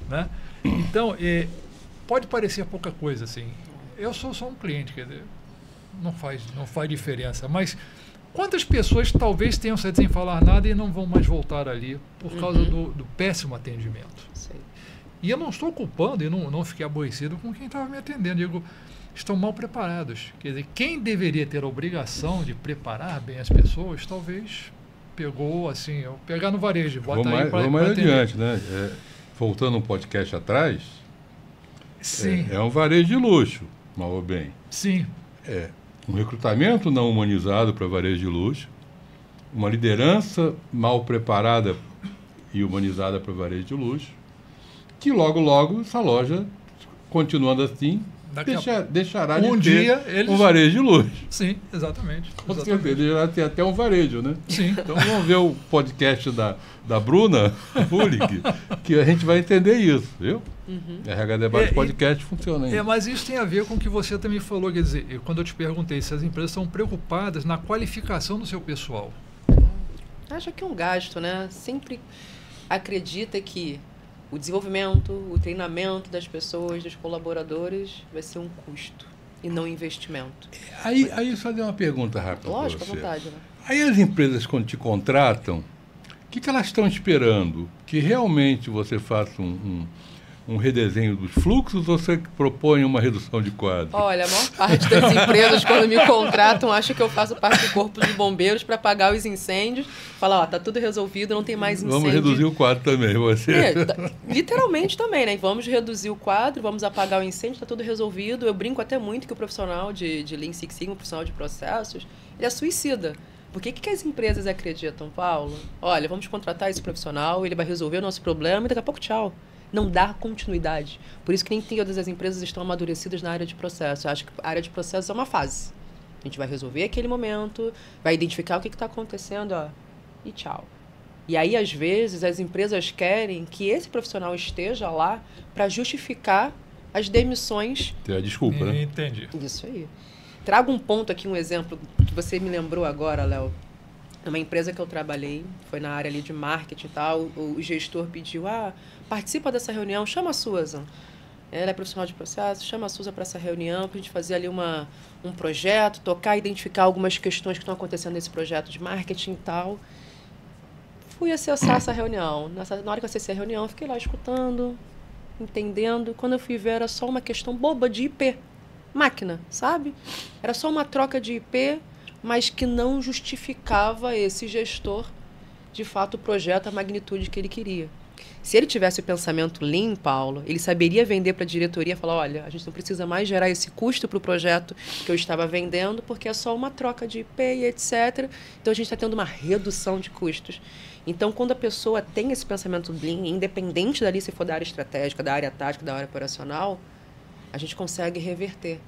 Né? Então, pode parecer pouca coisa, assim. Eu sou só um cliente, quer dizer, não faz diferença, mas quantas pessoas talvez tenham saído sem falar nada e não vão mais voltar ali por causa do péssimo atendimento? Sei. E eu não estou culpando e não fiquei aborrecido com quem estava me atendendo. Digo, estão mal preparados. Quer dizer, quem deveria ter a obrigação de preparar bem as pessoas, talvez pegou, assim, pegar no varejo, bota aí para vamos mais adiante, né? Voltando um podcast atrás, sim. É um varejo de luxo, mal ou bem. Sim. Um recrutamento não humanizado para varejo de luxo, uma liderança mal preparada e humanizada para varejo de luxo, que logo essa loja, continuando assim, deixará de ter um varejo de luxo. Sim, exatamente. Com certeza, deixará de ter até um varejo, né? Sim. Então vamos ver o podcast da Bruna Hulig, que a gente vai entender isso, viu? RH Debate Podcast funciona aí. Mas isso tem a ver com o que você também falou, quer dizer, quando eu te perguntei se as empresas estão preocupadas na qualificação do seu pessoal. Acha que é um gasto, né? Sempre acredita que o desenvolvimento, o treinamento das pessoas, dos colaboradores, vai ser um custo e não um investimento. Aí só dei uma pergunta rápida. Lógico, à vontade. Né? Aí as empresas, quando te contratam, o que elas estão esperando? Que realmente você faça um redesenho dos fluxos ou você propõe uma redução de quadro? Olha, a maior parte das empresas, quando me contratam, acha que eu faço parte do corpo de bombeiros para apagar os incêndios. Falar, tá tudo resolvido, não tem mais incêndio. Vamos reduzir o quadro também, você. Literalmente também, né? Vamos reduzir o quadro, vamos apagar o incêndio, tá tudo resolvido. Eu brinco até muito que o profissional de Lean Six Sigma, o profissional de processos, ele é suicida. Por que as empresas acreditam, Paulo? Olha, vamos contratar esse profissional, ele vai resolver o nosso problema e daqui a pouco tchau. Não dá continuidade. Por isso que nem todas as empresas estão amadurecidas na área de processo. Eu acho que a área de processo é uma fase. A gente vai resolver aquele momento, vai identificar o que está acontecendo, e tchau. E aí, às vezes, as empresas querem que esse profissional esteja lá para justificar as demissões. Tem a desculpa, né? Entendi. Isso aí. Trago um ponto aqui, um exemplo que você me lembrou agora, Léo. Uma empresa que eu trabalhei, foi na área ali de marketing e tal, o gestor pediu, participa dessa reunião, chama a Susan. Ela é profissional de processo, chama a Susan para essa reunião, para a gente fazer ali um projeto, tocar, identificar algumas questões que estão acontecendo nesse projeto de marketing e tal. Fui acessar essa reunião. Na hora que eu acessei a reunião, fiquei lá escutando, entendendo. Quando eu fui ver, era só uma questão boba de IP. Máquina, sabe? Era só uma troca de IP, mas que não justificava esse gestor, de fato, o projeto, a magnitude que ele queria. Se ele tivesse o pensamento Lean, Paulo, ele saberia vender para a diretoria e falar, olha, a gente não precisa mais gerar esse custo para o projeto que eu estava vendendo, porque é só uma troca de IP e etc. Então, a gente está tendo uma redução de custos. Então, quando a pessoa tem esse pensamento Lean, independente dali se for da área estratégica, da área tática, da área operacional, a gente consegue reverter.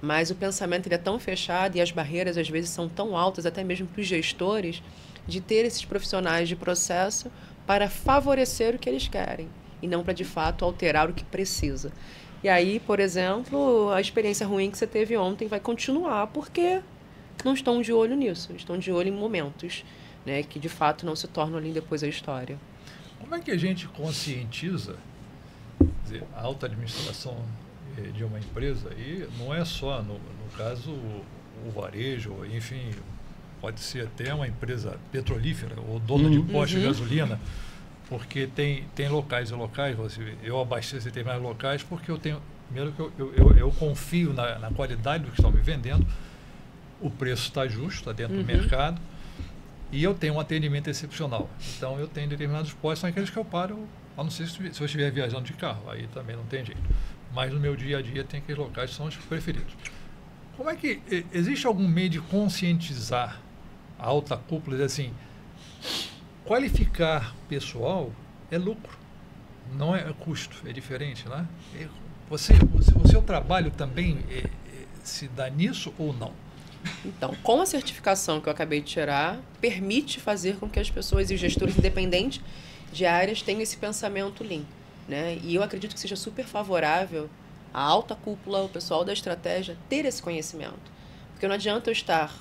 Mas o pensamento ele é tão fechado e as barreiras, às vezes, são tão altas, até mesmo para os gestores, de ter esses profissionais de processo para favorecer o que eles querem e não para, de fato, alterar o que precisa. E aí, por exemplo, a experiência ruim que você teve ontem vai continuar porque não estão de olho nisso, estão de olho em momentos, né, que, de fato, não se tornam ali depois a história. Como é que a gente conscientiza, quer dizer, a alta administração de uma empresa, e não é só, no caso, o varejo, enfim, pode ser até uma empresa petrolífera ou dona de posto de gasolina, Porque tem locais e locais, eu abasteço determinados locais porque eu tenho, primeiro que eu confio na qualidade do que estão me vendendo, o preço está justo, está dentro do mercado, e eu tenho um atendimento excepcional. Então eu tenho determinados postos, são aqueles que eu paro, a não ser se eu estiver viajando de carro, aí também não tem jeito. Mas no meu dia a dia tem aqueles locais que são os preferidos. Como é que, existe algum meio de conscientizar a alta cúpula, dizer assim, qualificar pessoal é lucro, não é custo, é diferente, né? O seu trabalho também se dá nisso ou não? Então, com a certificação que eu acabei de tirar, permite fazer com que as pessoas e os gestores independentes de áreas tenham esse pensamento Lean, né? E eu acredito que seja super favorável a alta cúpula, o pessoal da estratégia, ter esse conhecimento. Porque não adianta eu estar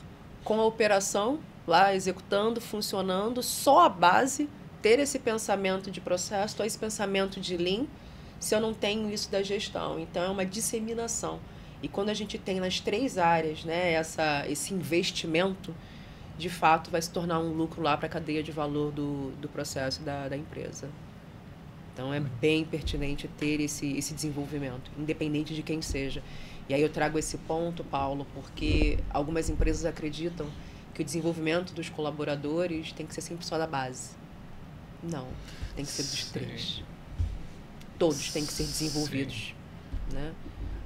com a operação lá executando, funcionando, só a base, ter esse pensamento de processo, esse pensamento de Lean, se eu não tenho isso da gestão. Então, é uma disseminação. E quando a gente tem nas 3 áreas, né, esse investimento, de fato, vai se tornar um lucro lá para a cadeia de valor do processo da empresa. Então, é bem pertinente ter esse desenvolvimento, independente de quem seja. E aí eu trago esse ponto, Paulo, porque algumas empresas acreditam que o desenvolvimento dos colaboradores tem que ser sempre só da base. Não, tem que ser dos 3. Todos têm que ser desenvolvidos. Né?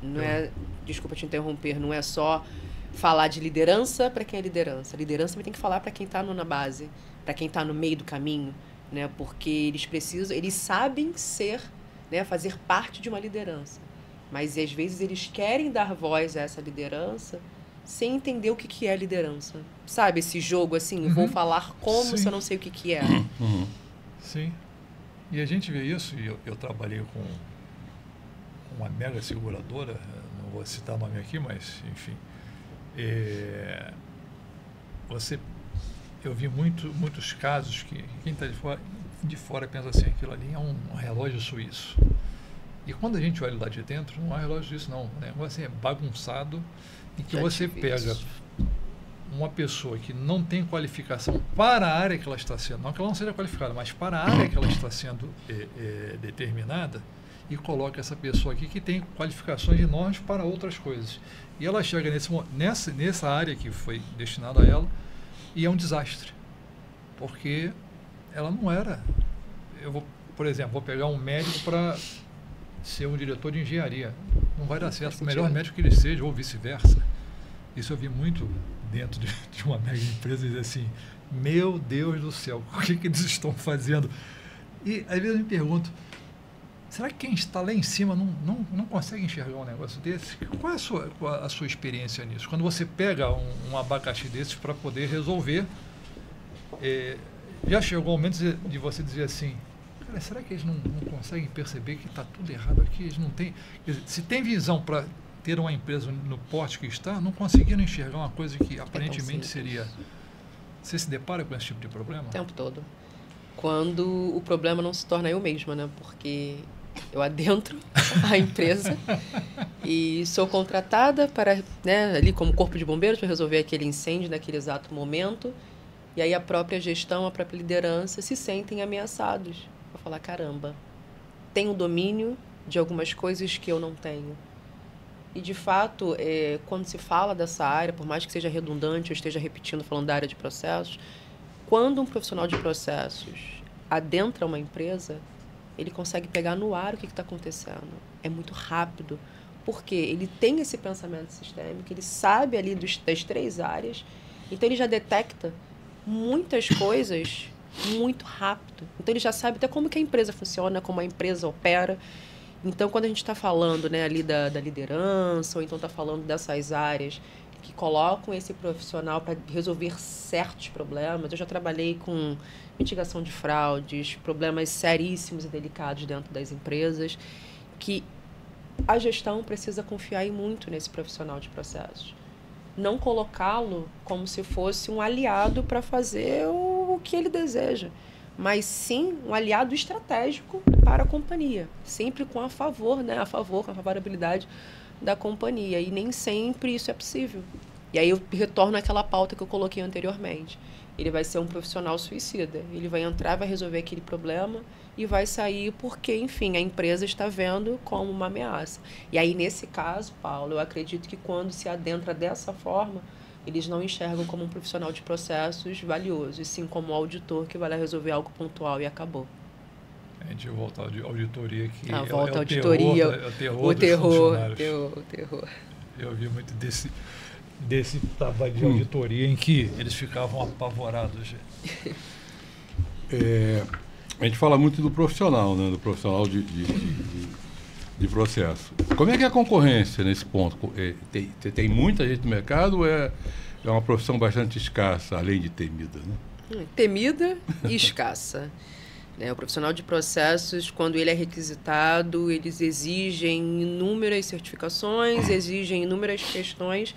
Não é, desculpa te interromper, não é só falar de liderança para quem é liderança. Liderança também tem que falar para quem está na base, para quem está no meio do caminho, né? Porque eles sabem ser, né, fazer parte de uma liderança. Mas às vezes eles querem dar voz a essa liderança sem entender o que é liderança. Sabe esse jogo assim, vou falar como se eu não sei o que é. Sim. E a gente vê isso, e eu trabalhei com uma mega seguradora, não vou citar o nome aqui, mas enfim. Eu vi muitos casos que quem está de fora pensa assim, aquilo ali é um relógio suíço. E quando a gente olha lá de dentro, não é relógio suíço não, o negócio é bagunçado, em que você pega uma pessoa que não tem qualificação para a área que ela está sendo, não que ela não seja qualificada, mas para a área que ela está sendo determinada, e coloca essa pessoa aqui que tem qualificações enormes para outras coisas. E ela chega nessa área que foi destinada a ela, e é um desastre. Porque ela não era... por exemplo, vou pegar um médico para ser um diretor de engenharia. Não vai dar certo, o melhor médico que ele seja, ou vice-versa. Isso eu vi muito dentro de uma mega empresa, dizer assim, meu Deus do céu, o que eles estão fazendo? E às vezes eu me pergunto, será que quem está lá em cima não consegue enxergar um negócio desse? Qual é a sua experiência nisso? Quando você pega um abacaxi desses para poder resolver, já chegou o momento de você dizer assim, cara, será que eles não conseguem perceber que está tudo errado aqui? Eles não têm, se tem visão para ter uma empresa no porte que está, não conseguiram enxergar uma coisa que aparentemente seria... Você se depara com esse tipo de problema? O tempo todo. Quando o problema não se torna eu mesma, né? Porque eu adentro a empresa e sou contratada para, né, ali como corpo de bombeiros para resolver aquele incêndio naquele exato momento. E aí a própria gestão, a própria liderança se sentem ameaçados. Vou falar, caramba, tenho domínio de algumas coisas que eu não tenho. E, de fato, quando se fala dessa área, por mais que seja redundante, eu esteja repetindo, falando da área de processos, quando um profissional de processos adentra uma empresa, ele consegue pegar no ar o que está acontecendo. É muito rápido, porque ele tem esse pensamento sistêmico, ele sabe ali das 3 áreas, então ele já detecta muitas coisas muito rápido. Então ele já sabe até como que a empresa funciona, como a empresa opera. Então, quando a gente está falando, né, ali da liderança, ou então está falando dessas áreas que colocam esse profissional para resolver certos problemas, eu já trabalhei com mitigação de fraudes, problemas seríssimos e delicados dentro das empresas, que a gestão precisa confiar muito nesse profissional de processos. Não colocá-lo como se fosse um aliado para fazer o que ele deseja, mas sim um aliado estratégico para a companhia, sempre com a favor, né, com a favorabilidade da companhia, e nem sempre isso é possível. E aí eu retorno àquela pauta que eu coloquei anteriormente. ele vai ser um profissional suicida. Ele vai entrar, vai resolver aquele problema e vai sair porque, enfim, a empresa está vendo como uma ameaça. E aí, nesse caso, Paulo, eu acredito que quando se adentra dessa forma, eles não enxergam como um profissional de processos valioso, e sim como um auditor que vai lá resolver algo pontual e acabou. A gente volta à auditoria que volta à auditoria, o terror. Eu vi muito desse trabalho de auditoria em que eles ficavam apavorados. A gente fala muito do profissional, né? Do profissional de processo. Como é que é a concorrência nesse ponto? Tem muita gente no mercado ou é uma profissão bastante escassa, além de temida, né? Temida e escassa. O profissional de processos, quando ele é requisitado, eles exigem inúmeras certificações, exigem inúmeras questões,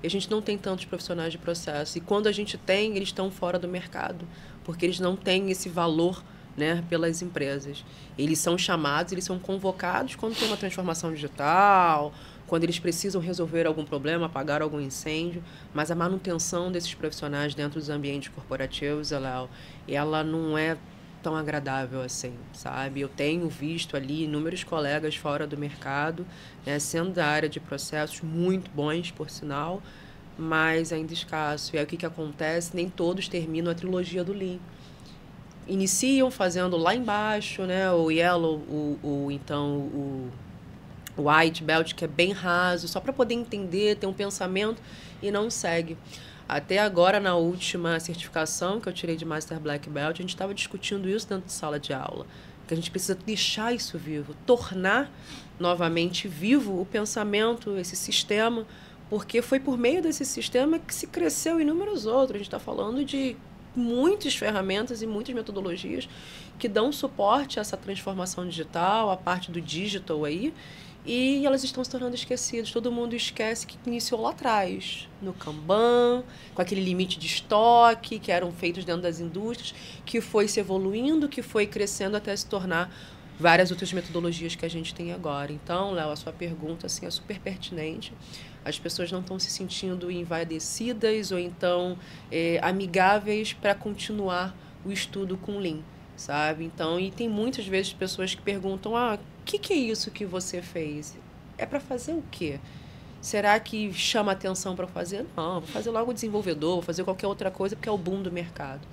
e a gente não tem tantos profissionais de processo. E quando a gente tem, eles estão fora do mercado, porque eles não têm esse valor, né, pelas empresas. Eles são chamados, eles são convocados quando tem uma transformação digital, quando eles precisam resolver algum problema, apagar algum incêndio, mas a manutenção desses profissionais dentro dos ambientes corporativos, ela não é tão agradável assim, sabe? Eu tenho visto ali inúmeros colegas fora do mercado, né, sendo da área de processos, muito bons, por sinal, mas ainda escasso. E aí o que acontece? Nem todos terminam a trilogia do Lean. Iniciam fazendo lá embaixo, né, o Yellow, o White Belt, que é bem raso, só para poder entender, ter um pensamento, e não segue. Até agora, na última certificação que eu tirei de Master Black Belt, a gente estava discutindo isso dentro de sala de aula, que a gente precisa deixar isso vivo, tornar novamente vivo o pensamento, esse sistema, porque foi por meio desse sistema que se cresceu inúmeros outros. A gente está falando de muitas ferramentas e muitas metodologias que dão suporte a essa transformação digital, a parte do digital aí, e elas estão se tornando esquecidas. Todo mundo esquece que iniciou lá atrás, no Kanban, com aquele limite de estoque que eram feitos dentro das indústrias, que foi se evoluindo, que foi crescendo até se tornar várias outras metodologias que a gente tem agora. Então, Léo, a sua pergunta assim, é super pertinente. As pessoas não estão se sentindo envaidecidas ou então amigáveis para continuar o estudo com Lean, sabe? Então, e tem muitas vezes pessoas que perguntam, o que é isso que você fez? É para fazer o quê? Será que chama atenção para fazer? Não, vou fazer logo o desenvolvedor, vou fazer qualquer outra coisa porque é o boom do mercado.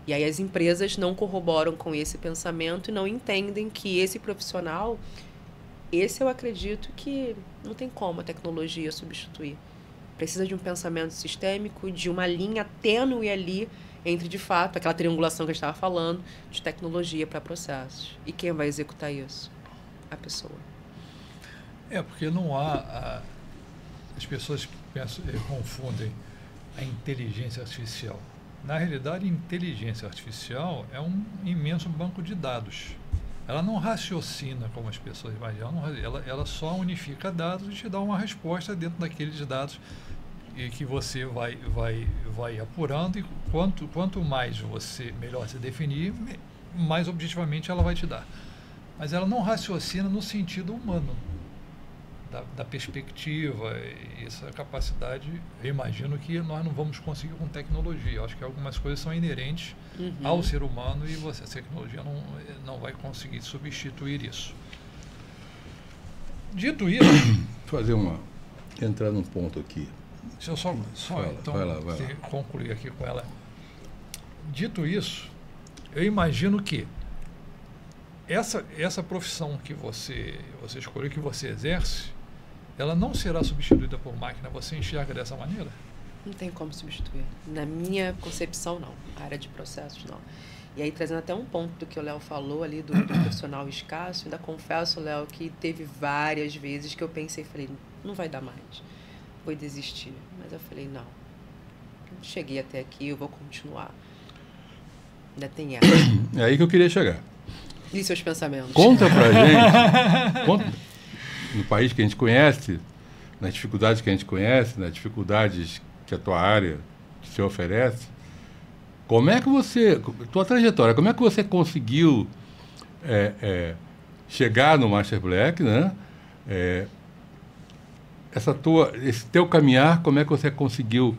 E aí as empresas não corroboram com esse pensamento e não entendem que esse profissional, esse eu acredito que não tem como a tecnologia substituir. Precisa de um pensamento sistêmico, de uma linha tênue ali entre, de fato, aquela triangulação que a gente estava falando, de tecnologia para processos. E quem vai executar isso? A pessoa. Porque não há... as pessoas confundem a inteligência artificial. Na realidade, a inteligência artificial é um imenso banco de dados. Ela não raciocina como as pessoas imaginam, ela só unifica dados e te dá uma resposta dentro daqueles dados e que você vai apurando, e quanto mais melhor se definir, mais objetivamente ela vai te dar. Mas ela não raciocina no sentido humano, da perspectiva, e essa capacidade, eu imagino que nós não vamos conseguir com tecnologia. Eu acho que algumas coisas são inerentes ao ser humano e a tecnologia não vai conseguir substituir isso. Dito isso... Entrar num ponto aqui. Deixa eu só vai lá. Concluir aqui com ela. Dito isso, eu imagino que essa profissão que você escolheu, que você exerce, ela não será substituída por máquina. Você enxerga dessa maneira? Não tem como substituir. Na minha concepção, não. A área de processos, não. E aí, trazendo até um ponto do que o Léo falou ali, do profissional escasso, ainda confesso, Léo, que teve várias vezes que eu pensei, falei, não vai dar mais. Vou desistir. Mas eu falei, não. Cheguei até aqui, eu vou continuar. Ainda tem essa. É aí que eu queria chegar. E seus pensamentos? Conta pra gente, no país que a gente conhece, nas dificuldades que a gente conhece, nas dificuldades que a tua área se oferece, como é que tua trajetória, como é que você conseguiu chegar no Master Black, né? Esse teu caminhar, como é que você conseguiu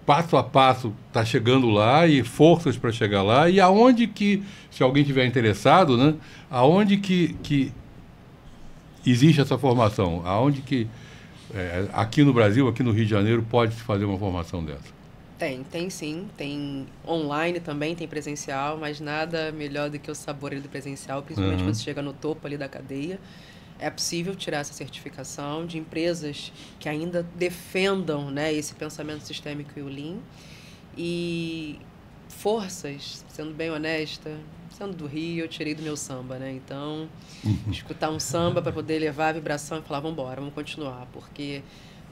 passo a passo está chegando lá e forças para chegar lá, e aonde que, se alguém tiver interessado, né, aonde que existe essa formação? Aonde que, aqui no Brasil, aqui no Rio de Janeiro, pode-se fazer uma formação dessa? Tem sim. Tem online também, tem presencial, mas nada melhor do que o sabor ali do presencial, principalmente quando você chega no topo ali da cadeia. É possível tirar essa certificação de empresas que ainda defendam, né, esse pensamento sistêmico e o Lean. E forças, sendo bem honesta, sendo do Rio, eu tirei do meu samba, né? Então, escutar um samba para poder levar a vibração e falar, vamos embora, vamos continuar, porque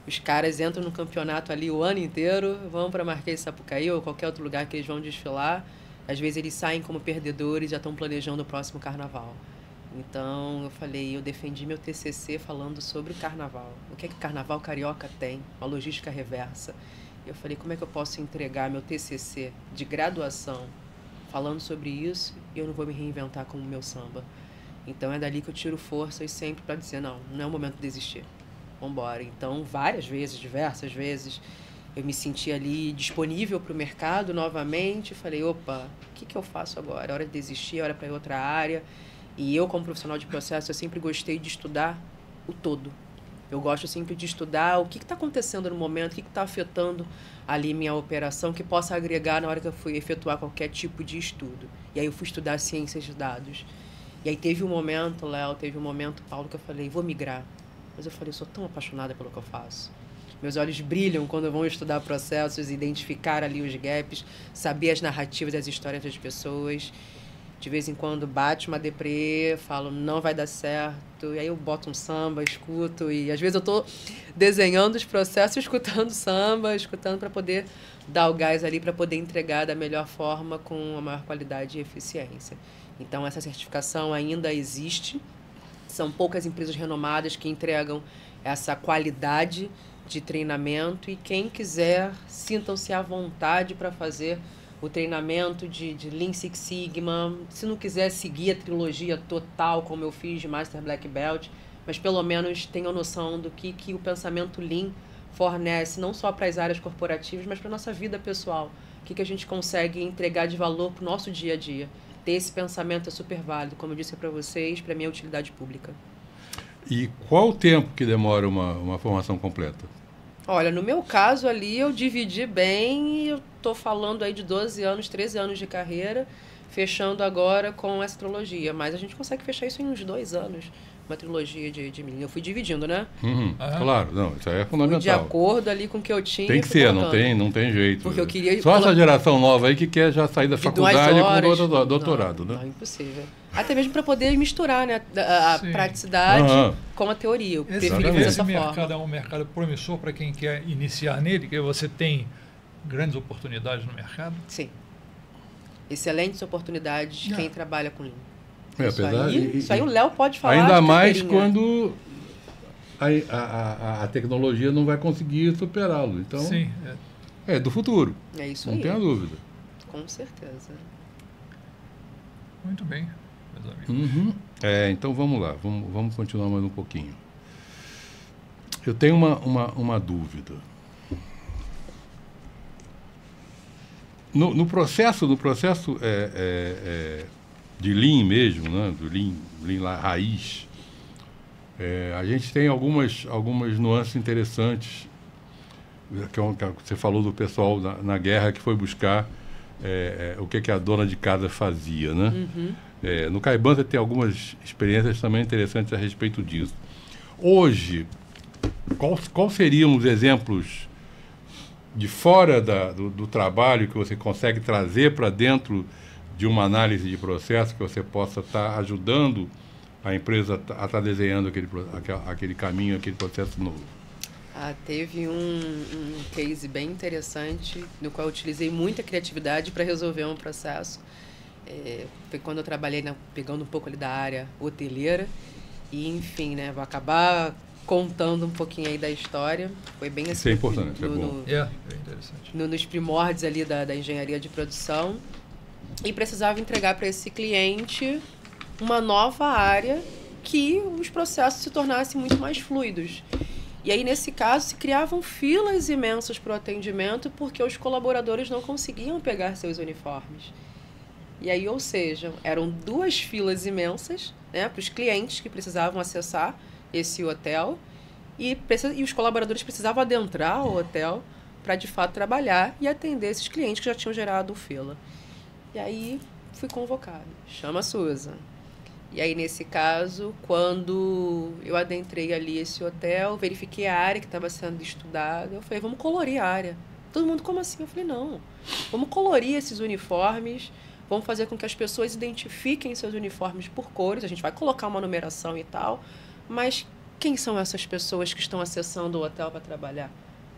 os caras entram no campeonato ali o ano inteiro, vão para Marquês de Sapucaí ou qualquer outro lugar que eles vão desfilar. Às vezes eles saem como perdedores e já estão planejando o próximo carnaval. Então, eu falei, eu defendi meu TCC falando sobre o carnaval. O que é que o carnaval carioca tem? Uma logística reversa. Eu falei, como é que eu posso entregar meu TCC de graduação falando sobre isso e eu não vou me reinventar como o meu samba? Então, é dali que eu tiro forças sempre para dizer, não é o momento de desistir. Vamos embora. Então, várias vezes, diversas vezes, eu me senti ali disponível para o mercado novamente. Falei, opa, o que eu faço agora? É hora de desistir, é hora para ir outra área. E eu, como profissional de processo, eu sempre gostei de estudar o todo. Eu gosto sempre de estudar o que está acontecendo no momento, o que está afetando ali minha operação, que possa agregar na hora que eu fui efetuar qualquer tipo de estudo. E aí eu fui estudar ciências de dados. E aí teve um momento, Léo, Paulo, que eu falei, vou migrar. Mas eu falei, eu sou tão apaixonada pelo que eu faço. Meus olhos brilham quando eu vou estudar processos, identificar ali os gaps, saber as narrativas, as histórias das pessoas. De vez em quando bate uma deprê, falo, não vai dar certo. E aí eu boto um samba, escuto. E às vezes eu estou desenhando os processos, escutando samba, escutando para poder dar o gás ali, para poder entregar da melhor forma, com a maior qualidade e eficiência. Então, essa certificação ainda existe. São poucas empresas renomadas que entregam essa qualidade de treinamento. E quem quiser, sintam-se à vontade para fazer o treinamento de Lean Six Sigma. Se não quiser seguir a trilogia total, como eu fiz de Master Black Belt, mas pelo menos tenham noção do que o pensamento Lean fornece, não só para as áreas corporativas, mas para a nossa vida pessoal. O que a gente consegue entregar de valor para o nosso dia a dia. Ter esse pensamento é super válido, como eu disse para vocês, para a minha utilidade pública. E qual o tempo que demora uma formação completa? Olha, no meu caso ali eu dividi bem, eu estou falando aí de 12 anos, 13 anos de carreira, fechando agora com essa trilogia, mas a gente consegue fechar isso em uns 2 anos, uma trilogia de Lean. Eu fui dividindo, né? Claro, não, isso aí é fundamental. De acordo ali com o que eu tinha. Tem que ser, não tem jeito. Porque eu queria... Só essa geração nova aí que quer já sair da faculdade com o doutorado, né? Não, impossível. Até mesmo para poder misturar, né, a praticidade com a teoria. Eu preferi fazer dessa forma. Esse mercado é um mercado promissor para quem quer iniciar nele, que você tem grandes oportunidades no mercado? Sim. Excelentes oportunidades quem trabalha com Lean. Isso aí o Léo pode falar. Ainda mais quando a tecnologia não vai conseguir superá-lo. Então, sim, é do futuro. É isso aí. Não tenha dúvida. Com certeza. Muito bem, meus amigos. Então vamos lá, vamos continuar mais um pouquinho. Eu tenho uma dúvida. No processo de Lean mesmo, né, do Lean lá, raiz, a gente tem algumas nuances interessantes, que você falou do pessoal na guerra que foi buscar o que a dona de casa fazia, né? No Caiban você tem algumas experiências também interessantes a respeito disso. Hoje, qual seriam os exemplos de fora do trabalho que você consegue trazer para dentro de uma análise de processo, que você possa estar ajudando a empresa a estar desenhando aquele caminho, aquele processo novo? Teve um case bem interessante, no qual eu utilizei muita criatividade para resolver um processo. Foi quando eu trabalhei pegando um pouco ali da área hoteleira. E, enfim, né, vou acabar contando um pouquinho aí da história. Foi bem assim. Isso é importante, é bom. É interessante. Nos primórdios ali da engenharia de produção. E precisava entregar para esse cliente uma nova área que os processos se tornassem muito mais fluidos. E aí, nesse caso, se criavam filas imensas para o atendimento porque os colaboradores não conseguiam pegar seus uniformes. E aí, ou seja, eram 2 filas imensas, né, para os clientes que precisavam acessar esse hotel e os colaboradores precisavam adentrar o hotel para, de fato, trabalhar e atender esses clientes que já tinham gerado fila. E aí, fui convocada. Chama a Susan. E aí, nesse caso, quando eu adentrei ali esse hotel, verifiquei a área que estava sendo estudada, eu falei, vamos colorir a área. Todo mundo, como assim? Eu falei, não, vamos colorir esses uniformes, vamos fazer com que as pessoas identifiquem seus uniformes por cores, a gente vai colocar uma numeração e tal, mas quem são essas pessoas que estão acessando o hotel para trabalhar?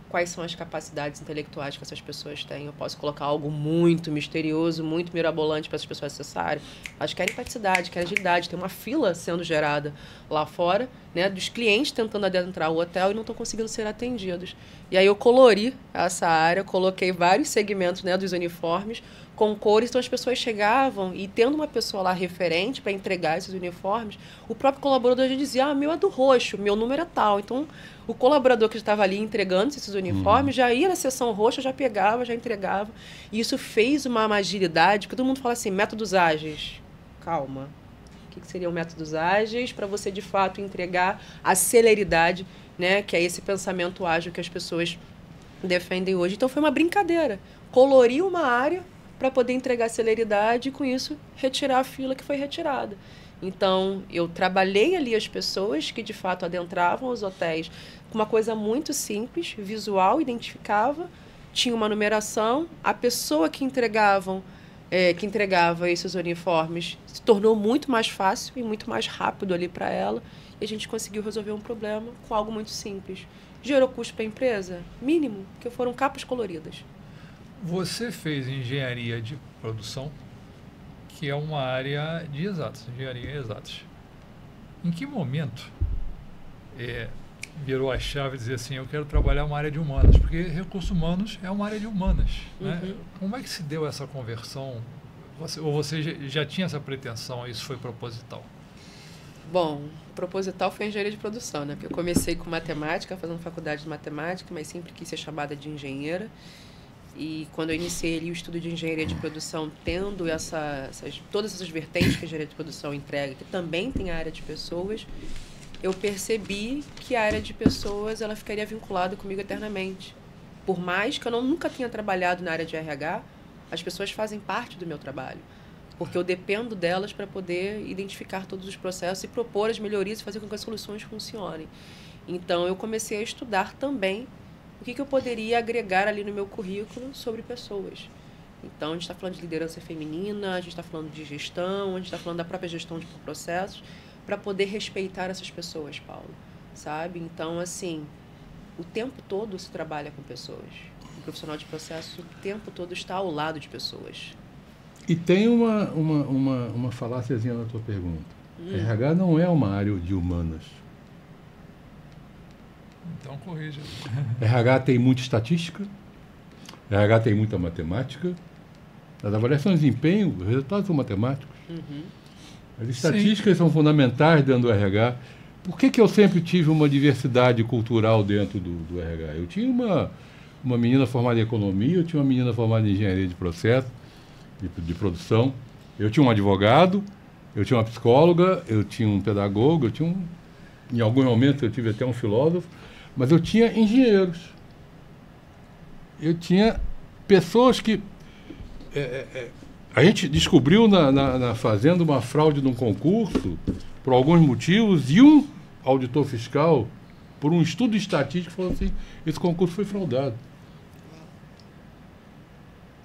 Quais são as capacidades intelectuais que essas pessoas têm? Eu posso colocar algo muito misterioso, muito mirabolante para essas pessoas acessarem. Elas querem praticidade, querem agilidade. Tem uma fila sendo gerada lá fora, né, dos clientes tentando adentrar o hotel e não estão conseguindo ser atendidos. E aí eu colori essa área, coloquei vários segmentos, né, dos uniformes com cores, então as pessoas chegavam e tendo uma pessoa lá referente para entregar esses uniformes, o próprio colaborador já dizia, meu é do roxo, meu número é tal. Então, o colaborador que estava ali entregando esses uniformes já ia na seção roxa, já pegava, já entregava. E isso fez uma agilidade, porque todo mundo fala assim, métodos ágeis. Calma. O que seriam métodos ágeis para você, de fato, entregar a celeridade, né, que é esse pensamento ágil que as pessoas defendem hoje. Então, foi uma brincadeira. Colorir uma área para poder entregar celeridade e, com isso, retirar a fila que foi retirada. Então, eu trabalhei ali as pessoas que, de fato, adentravam os hotéis com uma coisa muito simples, visual, identificava, tinha uma numeração, a pessoa que entregava esses uniformes se tornou muito mais fácil e muito mais rápido ali para ela, e a gente conseguiu resolver um problema com algo muito simples. Gerou custo para a empresa? Mínimo, porque foram capas coloridas. Você fez engenharia de produção, que é uma área de exatas, engenharia exatas. Em que momento virou a chave e dizer assim, eu quero trabalhar uma área de humanas? Porque recursos humanos é uma área de humanas. Né? Como é que se deu essa conversão? Ou você já tinha essa pretensão e isso foi proposital? Bom, proposital foi engenharia de produção, né? Porque eu comecei com matemática, fazendo faculdade de matemática, mas sempre quis ser chamada de engenheira. E quando eu iniciei ali o estudo de engenharia de produção, tendo todas essas vertentes que a engenharia de produção entrega, que também tem a área de pessoas, eu percebi que a área de pessoas ela ficaria vinculada comigo eternamente. Por mais que eu nunca tenha trabalhado na área de RH, as pessoas fazem parte do meu trabalho. Porque eu dependo delas para poder identificar todos os processos e propor as melhorias e fazer com que as soluções funcionem. Então, eu comecei a estudar também o que eu poderia agregar ali no meu currículo sobre pessoas. Então, a gente está falando de liderança feminina, a gente está falando de gestão, a gente está falando da própria gestão de processos, para poder respeitar essas pessoas, Paulo, sabe? Então, assim, o tempo todo se trabalha com pessoas. O profissional de processos o tempo todo está ao lado de pessoas. E tem uma faláciazinha na tua pergunta. RH não é uma área de humanas. Então, corrija. RH tem muita estatística, RH tem muita matemática. As avaliações de desempenho, os resultados são matemáticos. As estatísticas são fundamentais dentro do RH. Por que eu sempre tive uma diversidade cultural dentro do RH? Eu tinha uma menina formada em economia, eu tinha uma menina formada em engenharia de processo, de produção. Eu tinha um advogado, eu tinha uma psicóloga, eu tinha um pedagogo, em alguns momentos eu tive até um filósofo, mas eu tinha engenheiros. Eu tinha pessoas que... a gente descobriu fazendo uma fraude num concurso, por alguns motivos, e um auditor fiscal, por um estudo estatístico, falou assim, esse concurso foi fraudado.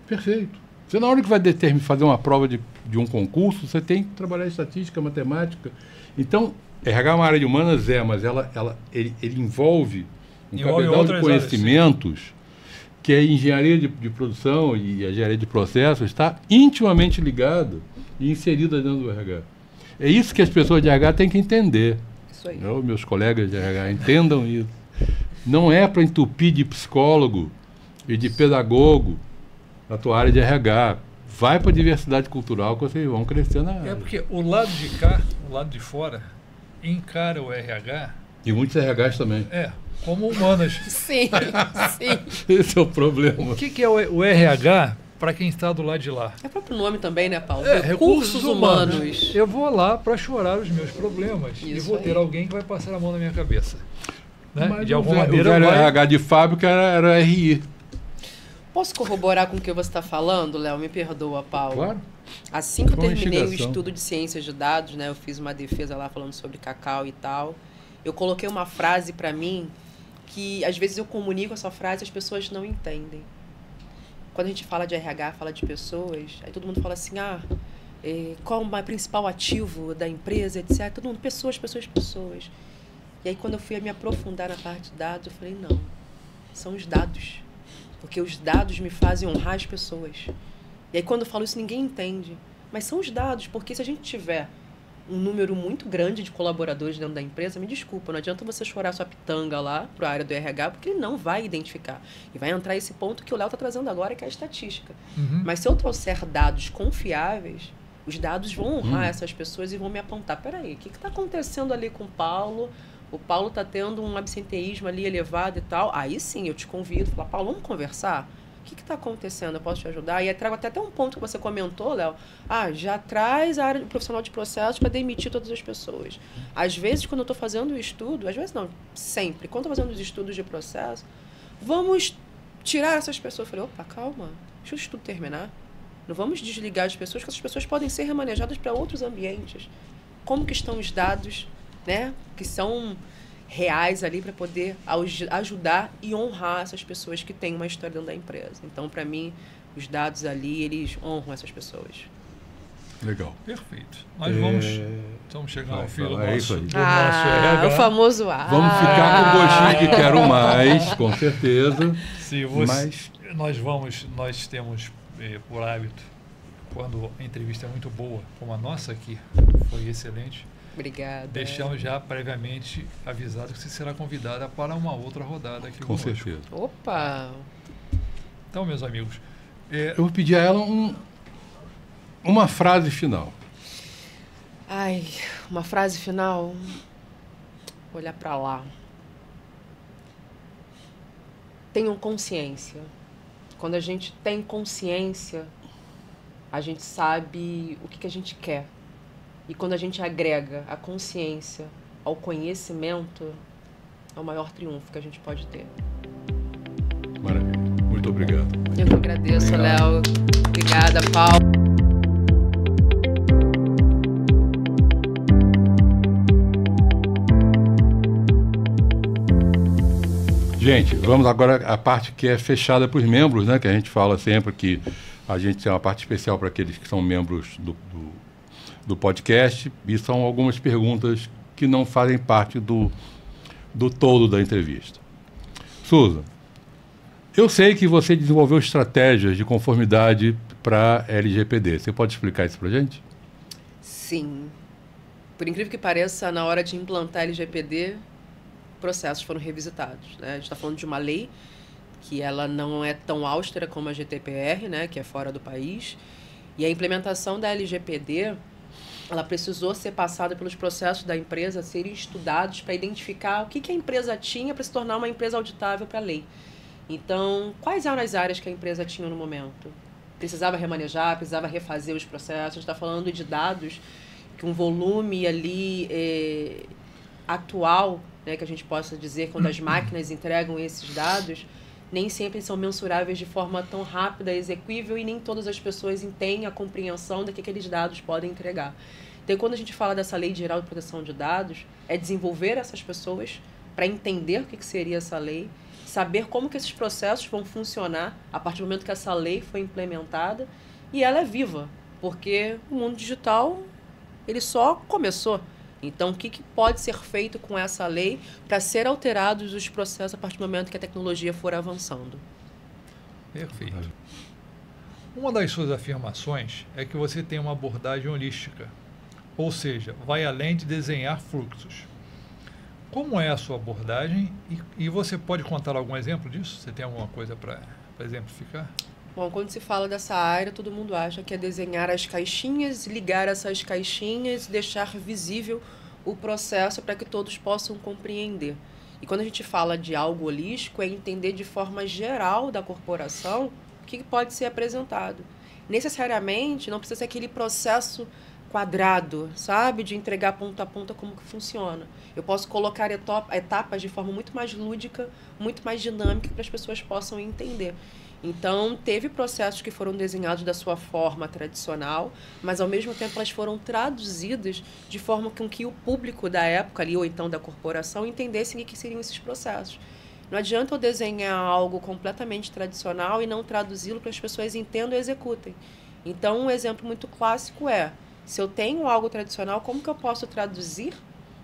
Perfeito. Você, na hora que vai fazer uma prova de um concurso, você tem que trabalhar estatística, matemática. Então, RH é uma área de humanas, mas ele envolve um cabedal de conhecimentos que a engenharia de produção e a engenharia de processos está intimamente ligada e inserida dentro do RH. É isso que as pessoas de RH têm que entender. Isso aí. Meus colegas de RH entendam isso. Não é para entupir de psicólogo e de pedagogo na tua área de RH. Vai para a diversidade cultural que vocês vão crescer na área. É porque o lado de cá, o lado de fora, encara o RH... E muitos RHs também. como humanas. Sim, sim. Esse é o problema. O que é o RH para quem está do lado de lá? É o próprio nome também, né, Paulo? Recursos humanos. Eu vou lá para chorar os meus problemas e vou ter alguém que vai passar a mão na minha cabeça. Né? Mas de alguma maneira, o velho RH de fábrica era RI. Posso corroborar com o que você está falando, Léo? Me perdoa, Paulo. Claro. Assim que eu terminei o estudo de ciências de dados, né, eu fiz uma defesa lá falando sobre cacau e tal, eu coloquei uma frase para mim que às vezes eu comunico essa frase e as pessoas não entendem. Quando a gente fala de RH, fala de pessoas, aí todo mundo fala assim, qual o principal ativo da empresa, etc. Todo mundo, pessoas. E aí quando eu fui me aprofundar na parte de dados, eu falei, não, são os dados. Porque os dados me fazem honrar as pessoas. E aí quando eu falo isso, ninguém entende. Mas são os dados, porque se a gente tiver um número muito grande de colaboradores dentro da empresa, me desculpa, não adianta você chorar sua pitanga lá para a área do RH, porque ele não vai identificar. E vai entrar esse ponto que o Léo está trazendo agora, que é a estatística. Uhum. Mas se eu trouxer dados confiáveis, os dados vão honrar essas pessoas e vão me apontar. Peraí, o que está acontecendo ali com o Paulo? O Paulo está tendo um absenteísmo ali elevado e tal. Aí sim, eu te convido, falar, Paulo, vamos conversar? O que está acontecendo? Eu posso te ajudar? E aí trago até um ponto que você comentou, Léo. Já traz a área do profissional de processos para demitir todas as pessoas. Às vezes, quando eu estou fazendo o estudo, às vezes não, sempre, quando estou fazendo os estudos de processo, vamos tirar essas pessoas. Eu falei, opa, calma, deixa o estudo terminar. Não vamos desligar as pessoas, porque essas pessoas podem ser remanejadas para outros ambientes. Como que estão os dados, né, que são reais ali para poder ajudar e honrar essas pessoas que têm uma história dentro da empresa. Então, para mim, os dados ali, eles honram essas pessoas. Legal. Perfeito. Nós vamos chegar ao fim do nosso RH. O famoso Vamos ficar com o gostinho de quero mais, com certeza. Sim, nós temos por hábito, quando a entrevista é muito boa, como a nossa aqui, foi excelente. Obrigada. Deixamos já previamente avisado que você será convidada para uma outra rodada aqui com certeza. Opa! Então, meus amigos... eu vou pedir a ela uma frase final. Uma frase final? Vou olhar para lá. Tenham consciência. Quando a gente tem consciência, a gente sabe o que a gente quer. E quando a gente agrega a consciência ao conhecimento, é o maior triunfo que a gente pode ter. Maravilha. Muito obrigado. Eu que agradeço, Léo. Obrigada, Paulo. Gente, vamos agora à parte que é fechada para os membros, né? Que a gente fala sempre que a gente tem uma parte especial para aqueles que são membros do podcast, e são algumas perguntas que não fazem parte do todo da entrevista. Susan, eu sei que você desenvolveu estratégias de conformidade para LGPD. Você pode explicar isso para a gente? Sim. Por incrível que pareça, na hora de implantar LGPD, processos foram revisitados, né? A gente está falando de uma lei que ela não é tão austera como a GDPR, né? Que é fora do país. E a implementação da LGPD, ela precisou ser passada pelos processos da empresa serem estudados para identificar o que a empresa tinha para se tornar uma empresa auditável para a lei. Então, quais eram as áreas que a empresa tinha no momento? Precisava remanejar, precisava refazer os processos. A gente está falando de dados que um volume ali atual, né, que a gente possa dizer, quando as máquinas entregam esses dados, nem sempre são mensuráveis de forma tão rápida, exequível, e nem todas as pessoas têm a compreensão de que aqueles dados podem entregar. Então, quando a gente fala dessa Lei Geral de Proteção de Dados, é desenvolver essas pessoas para entender o que seria essa lei, saber como que esses processos vão funcionar a partir do momento que essa lei foi implementada, e ela é viva, porque o mundo digital, ele só começou. Então, o que pode ser feito com essa lei para ser alterados os processos a partir do momento que a tecnologia for avançando? Perfeito. Uma das suas afirmações é que você tem uma abordagem holística, ou seja, vai além de desenhar fluxos. Como é a sua abordagem e você pode contar algum exemplo disso? Você tem alguma coisa para exemplificar? Bom, quando se fala dessa área, todo mundo acha que é desenhar as caixinhas, ligar essas caixinhas e deixar visível o processo para que todos possam compreender. E quando a gente fala de algo holístico, é entender de forma geral da corporação o que pode ser apresentado. Necessariamente, não precisa ser aquele processo quadrado, sabe? De entregar ponta a ponta como que funciona. Eu posso colocar etapas de forma muito mais lúdica, muito mais dinâmica, para as pessoas possam entender. Então, teve processos que foram desenhados da sua forma tradicional, mas, ao mesmo tempo, elas foram traduzidas de forma com que o público da época ali, ou então da corporação, entendessem o que seriam esses processos. Não adianta eu desenhar algo completamente tradicional e não traduzi-lo para as pessoas entendam e executem. Então, um exemplo muito clássico é, se eu tenho algo tradicional, como que eu posso traduzir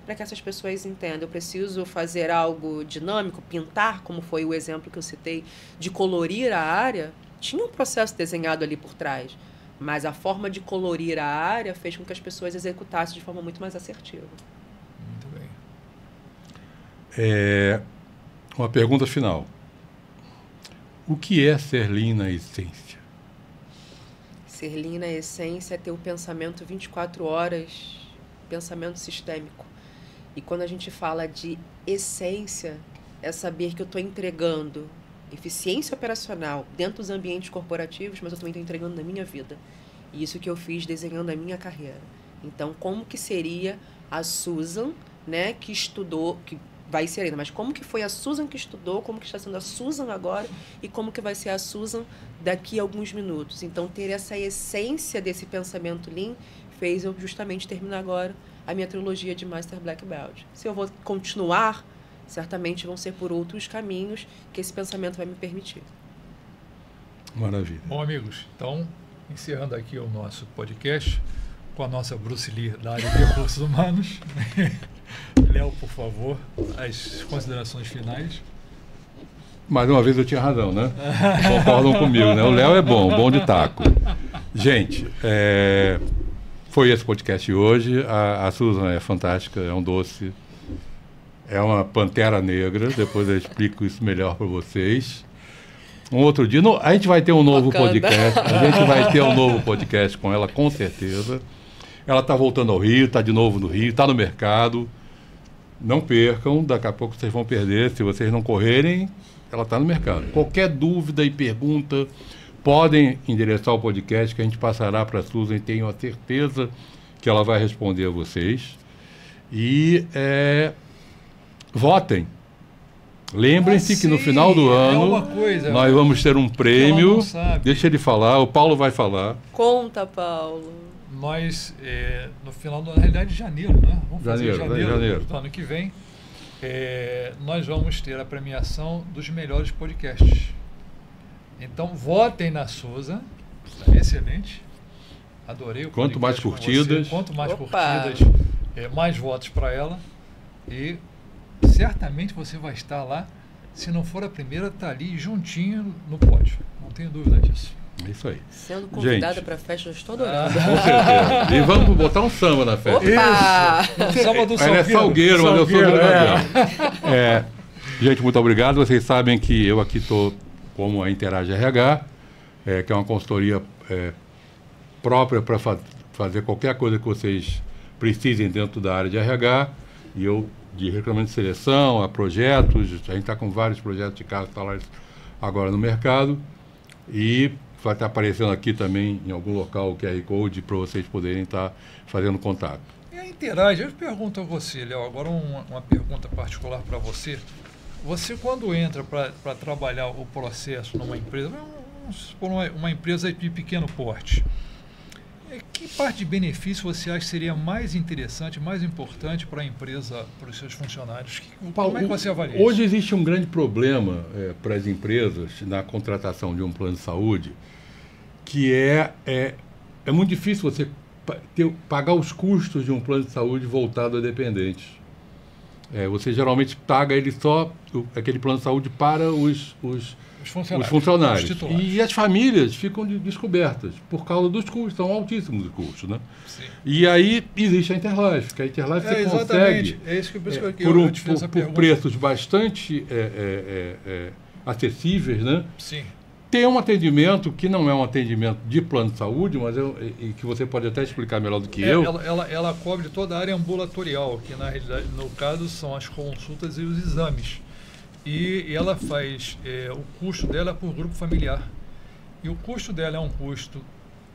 para que essas pessoas entendam? Eu preciso fazer algo dinâmico, pintar, como foi o exemplo que eu citei, de colorir a área. Tinha um processo desenhado ali por trás, mas a forma de colorir a área fez com que as pessoas executassem de forma muito mais assertiva. Muito bem. Uma pergunta final. O que é ser Lean na essência? Ser Lean na essência é ter o pensamento 24 horas, pensamento sistêmico. E quando a gente fala de essência, é saber que eu estou entregando eficiência operacional dentro dos ambientes corporativos, mas eu também estou entregando na minha vida. E isso que eu fiz desenhando a minha carreira. Então, como que seria a Susan, né, que estudou, que vai ser ainda, mas como que foi a Susan que estudou, como que está sendo a Susan agora e como que vai ser a Susan daqui a alguns minutos. Então, ter essa essência desse pensamento Lean fez eu justamente terminar agora a minha trilogia de Master Black Belt. Se eu vou continuar, certamente vão ser por outros caminhos que esse pensamento vai me permitir. Maravilha. Bom, amigos, então, encerrando aqui o nosso podcast com a nossa Bruce Lee da área de recursos humanos. Léo, por favor, as considerações finais. Mais uma vez eu tinha razão, né? Concordam comigo, né? O Léo é bom de taco. Gente, foi esse podcast de hoje. A Susan é fantástica, é um doce, é uma pantera negra. Depois eu explico isso melhor para vocês. Um outro dia, a gente vai ter um novo podcast. A gente vai ter um novo podcast com ela, com certeza. Ela está voltando ao Rio, está de novo no Rio, está no mercado. Não percam, daqui a pouco vocês vão perder. Se vocês não correrem, ela está no mercado. Qualquer dúvida e pergunta, podem endereçar o podcast que a gente passará para a Susan e tenho a certeza que ela vai responder a vocês. E votem. Lembrem-se que no final do ano nós vamos ter um prêmio. Deixa ele falar, o Paulo vai falar. Conta, Paulo. Nós, no final, na realidade, de janeiro, né? Vamos fazer janeiro do ano que vem. Nós vamos ter a premiação dos melhores podcasts. Então, votem na Susan. Está excelente. Adorei o podcast. Quanto mais curtidas. Quanto mais curtidas, mais votos para ela. E certamente você vai estar lá. Se não for a primeira, está ali juntinho no pódio. Não tenho dúvida disso. É isso aí. Sendo convidada para a festa, eu estou adorando. Com certeza. E vamos botar um samba na festa. Opa! Isso! Samba do Salgueiro. Ela é Salgueiro, mas eu sou verdadeiro. Gente, muito obrigado. Vocês sabem que eu aqui estou como a Interage RH, que é uma consultoria própria para fazer qualquer coisa que vocês precisem dentro da área de RH. E eu, de recrutamento de seleção, a projetos, a gente está com vários projetos de cargos salários agora no mercado. E vai estar aparecendo aqui também em algum local o QR Code para vocês poderem estar fazendo contato. E a Interage, eu pergunto a você, Léo, agora uma pergunta particular para você. Você, quando entra para trabalhar o processo numa empresa, vamos supor uma empresa de pequeno porte, que parte de benefício você acha que seria mais interessante, mais importante para a empresa, para os seus funcionários? Como é que você avalia isso? Hoje existe um grande problema para as empresas na contratação de um plano de saúde, que é muito difícil você pagar os custos de um plano de saúde voltado a dependentes. Você geralmente paga aquele plano de saúde para os funcionários. E as famílias ficam descobertas por causa dos custos, são altíssimos os custos, né? Sim. E aí existe a Interlife, que a Interlife você consegue por preços bastante acessíveis, né? Sim. tem um atendimento que não é um atendimento de plano de saúde, mas e que você pode até explicar melhor do que eu. Ela cobre toda a área ambulatorial, que na realidade, no caso, são as consultas e os exames. E ela faz, o custo dela é por grupo familiar. E o custo dela é um custo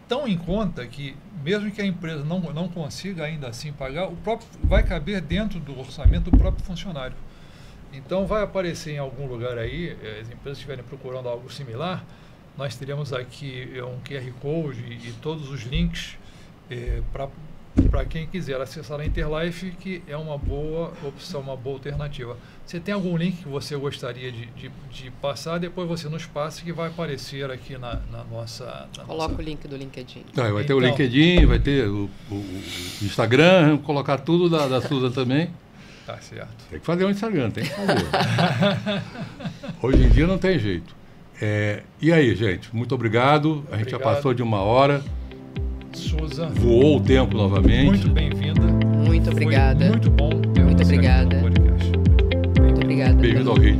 tão em conta que, mesmo que a empresa não consiga ainda assim pagar, vai caber dentro do orçamento do próprio funcionário. Então, vai aparecer em algum lugar aí, as empresas estiverem procurando algo similar, nós teremos aqui um QR Code e todos os links para quem quiser acessar a Interlife, que é uma boa opção, uma boa alternativa. Você tem algum link que você gostaria de passar, depois você nos passa, que vai aparecer aqui na nossa... Coloca o link do LinkedIn. Vai ter o LinkedIn, vai ter o Instagram, vamos colocar tudo da Susan também. Tá certo. Tem que fazer um Instagram, tem que fazer. Hoje em dia não tem jeito. E aí, gente, muito obrigado. A gente já passou de 1 hora. Susan. Voou o tempo novamente. Muito bem-vinda. Muito obrigada. Foi muito bom ter muito você obrigada. aqui no podcast. Muito obrigada. Bem-vindo ao Rio.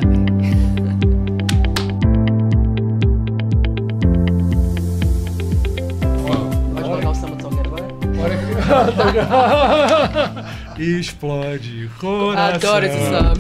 Amém. Pode colocar o samba do Salgueiro agora? Explode coração. Adoro esse samba.